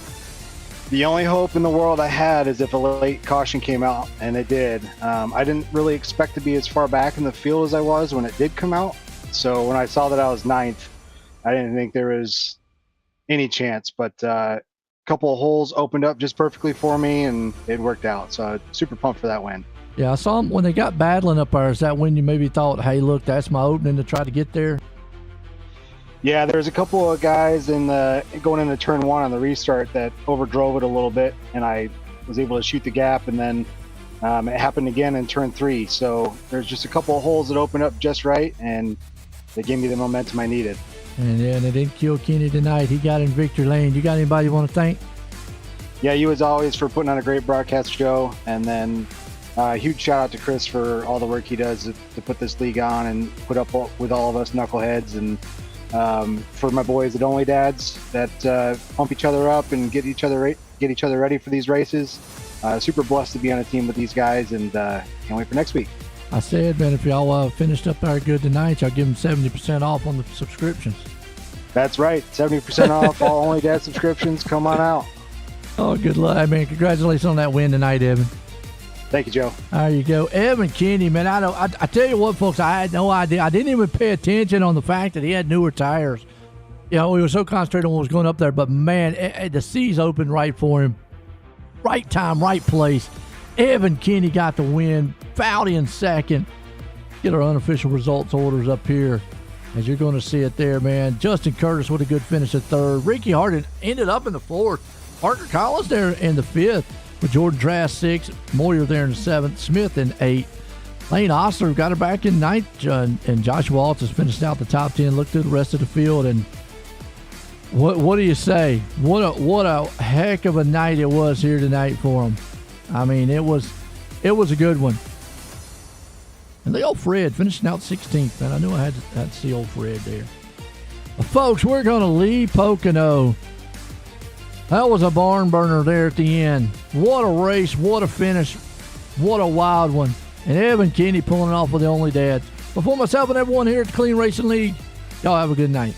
the only hope in the world I had is if a late caution came out, and it did. I didn't really expect to be as far back in the field as I was when it did come out. So when I saw that I was ninth, I didn't think there was any chance. But a couple of holes opened up just perfectly for me, and it worked out. So super pumped for that win. Yeah, I saw them when they got battling up there. Is that when you maybe thought, hey, look, that's my opening to try to get there? Yeah, there's a couple of guys going into turn 1 on the restart that overdrove it a little bit, and I was able to shoot the gap, and then it happened again in turn 3. So there's just a couple of holes that opened up just right, and they gave me the momentum I needed. And they didn't kill Kenny tonight. He got in victory lane. You got anybody you want to thank? Yeah, you as always for putting on a great broadcast show, and then huge shout out to Chris for all the work he does to put this league on and put up with all of us knuckleheads, and for my boys at Only Dads that pump each other up and get each other ready for these races. Super blessed to be on a team with these guys, and can't wait for next week. I said, man, if y'all finished up there good tonight, y'all give them 70% off on the subscriptions. That's right, 70% off all Only Dad subscriptions. Come on out. Oh, good luck, man. Congratulations on that win tonight, Evan. Thank you, Joe. There you go. Evan Kenny, man, I tell you what, folks, I had no idea. I didn't even pay attention on the fact that he had newer tires. You know, we were so concentrated on what was going up there, but, man, the seas opened right for him. Right time, right place. Evan Kenny got the win. Foudy in second. Get our unofficial results orders up here, as you're going to see it there, man. Justin Curtis with a good finish at third. Ricky Harden ended up in the fourth. Parker Collins there in the fifth, with Jordan Trask 6th. Moyer there in the 7th. Smith in 8th. Lane Osler got her back in 9th. And Joshua Waltz has finished out the top 10. Look through the rest of the field, and what do you say? What a heck of a night it was here tonight for them. I mean, it was a good one. And the old Fred finishing out 16th, man. I knew I had to see old Fred there. Well, folks, we're going to leave Pocono. That was a barn burner there at the end. What a race. What a finish. What a wild one. And Evan Kenny pulling it off with the Only Dads. Before myself and everyone here at the Clean Racing League, y'all have a good night.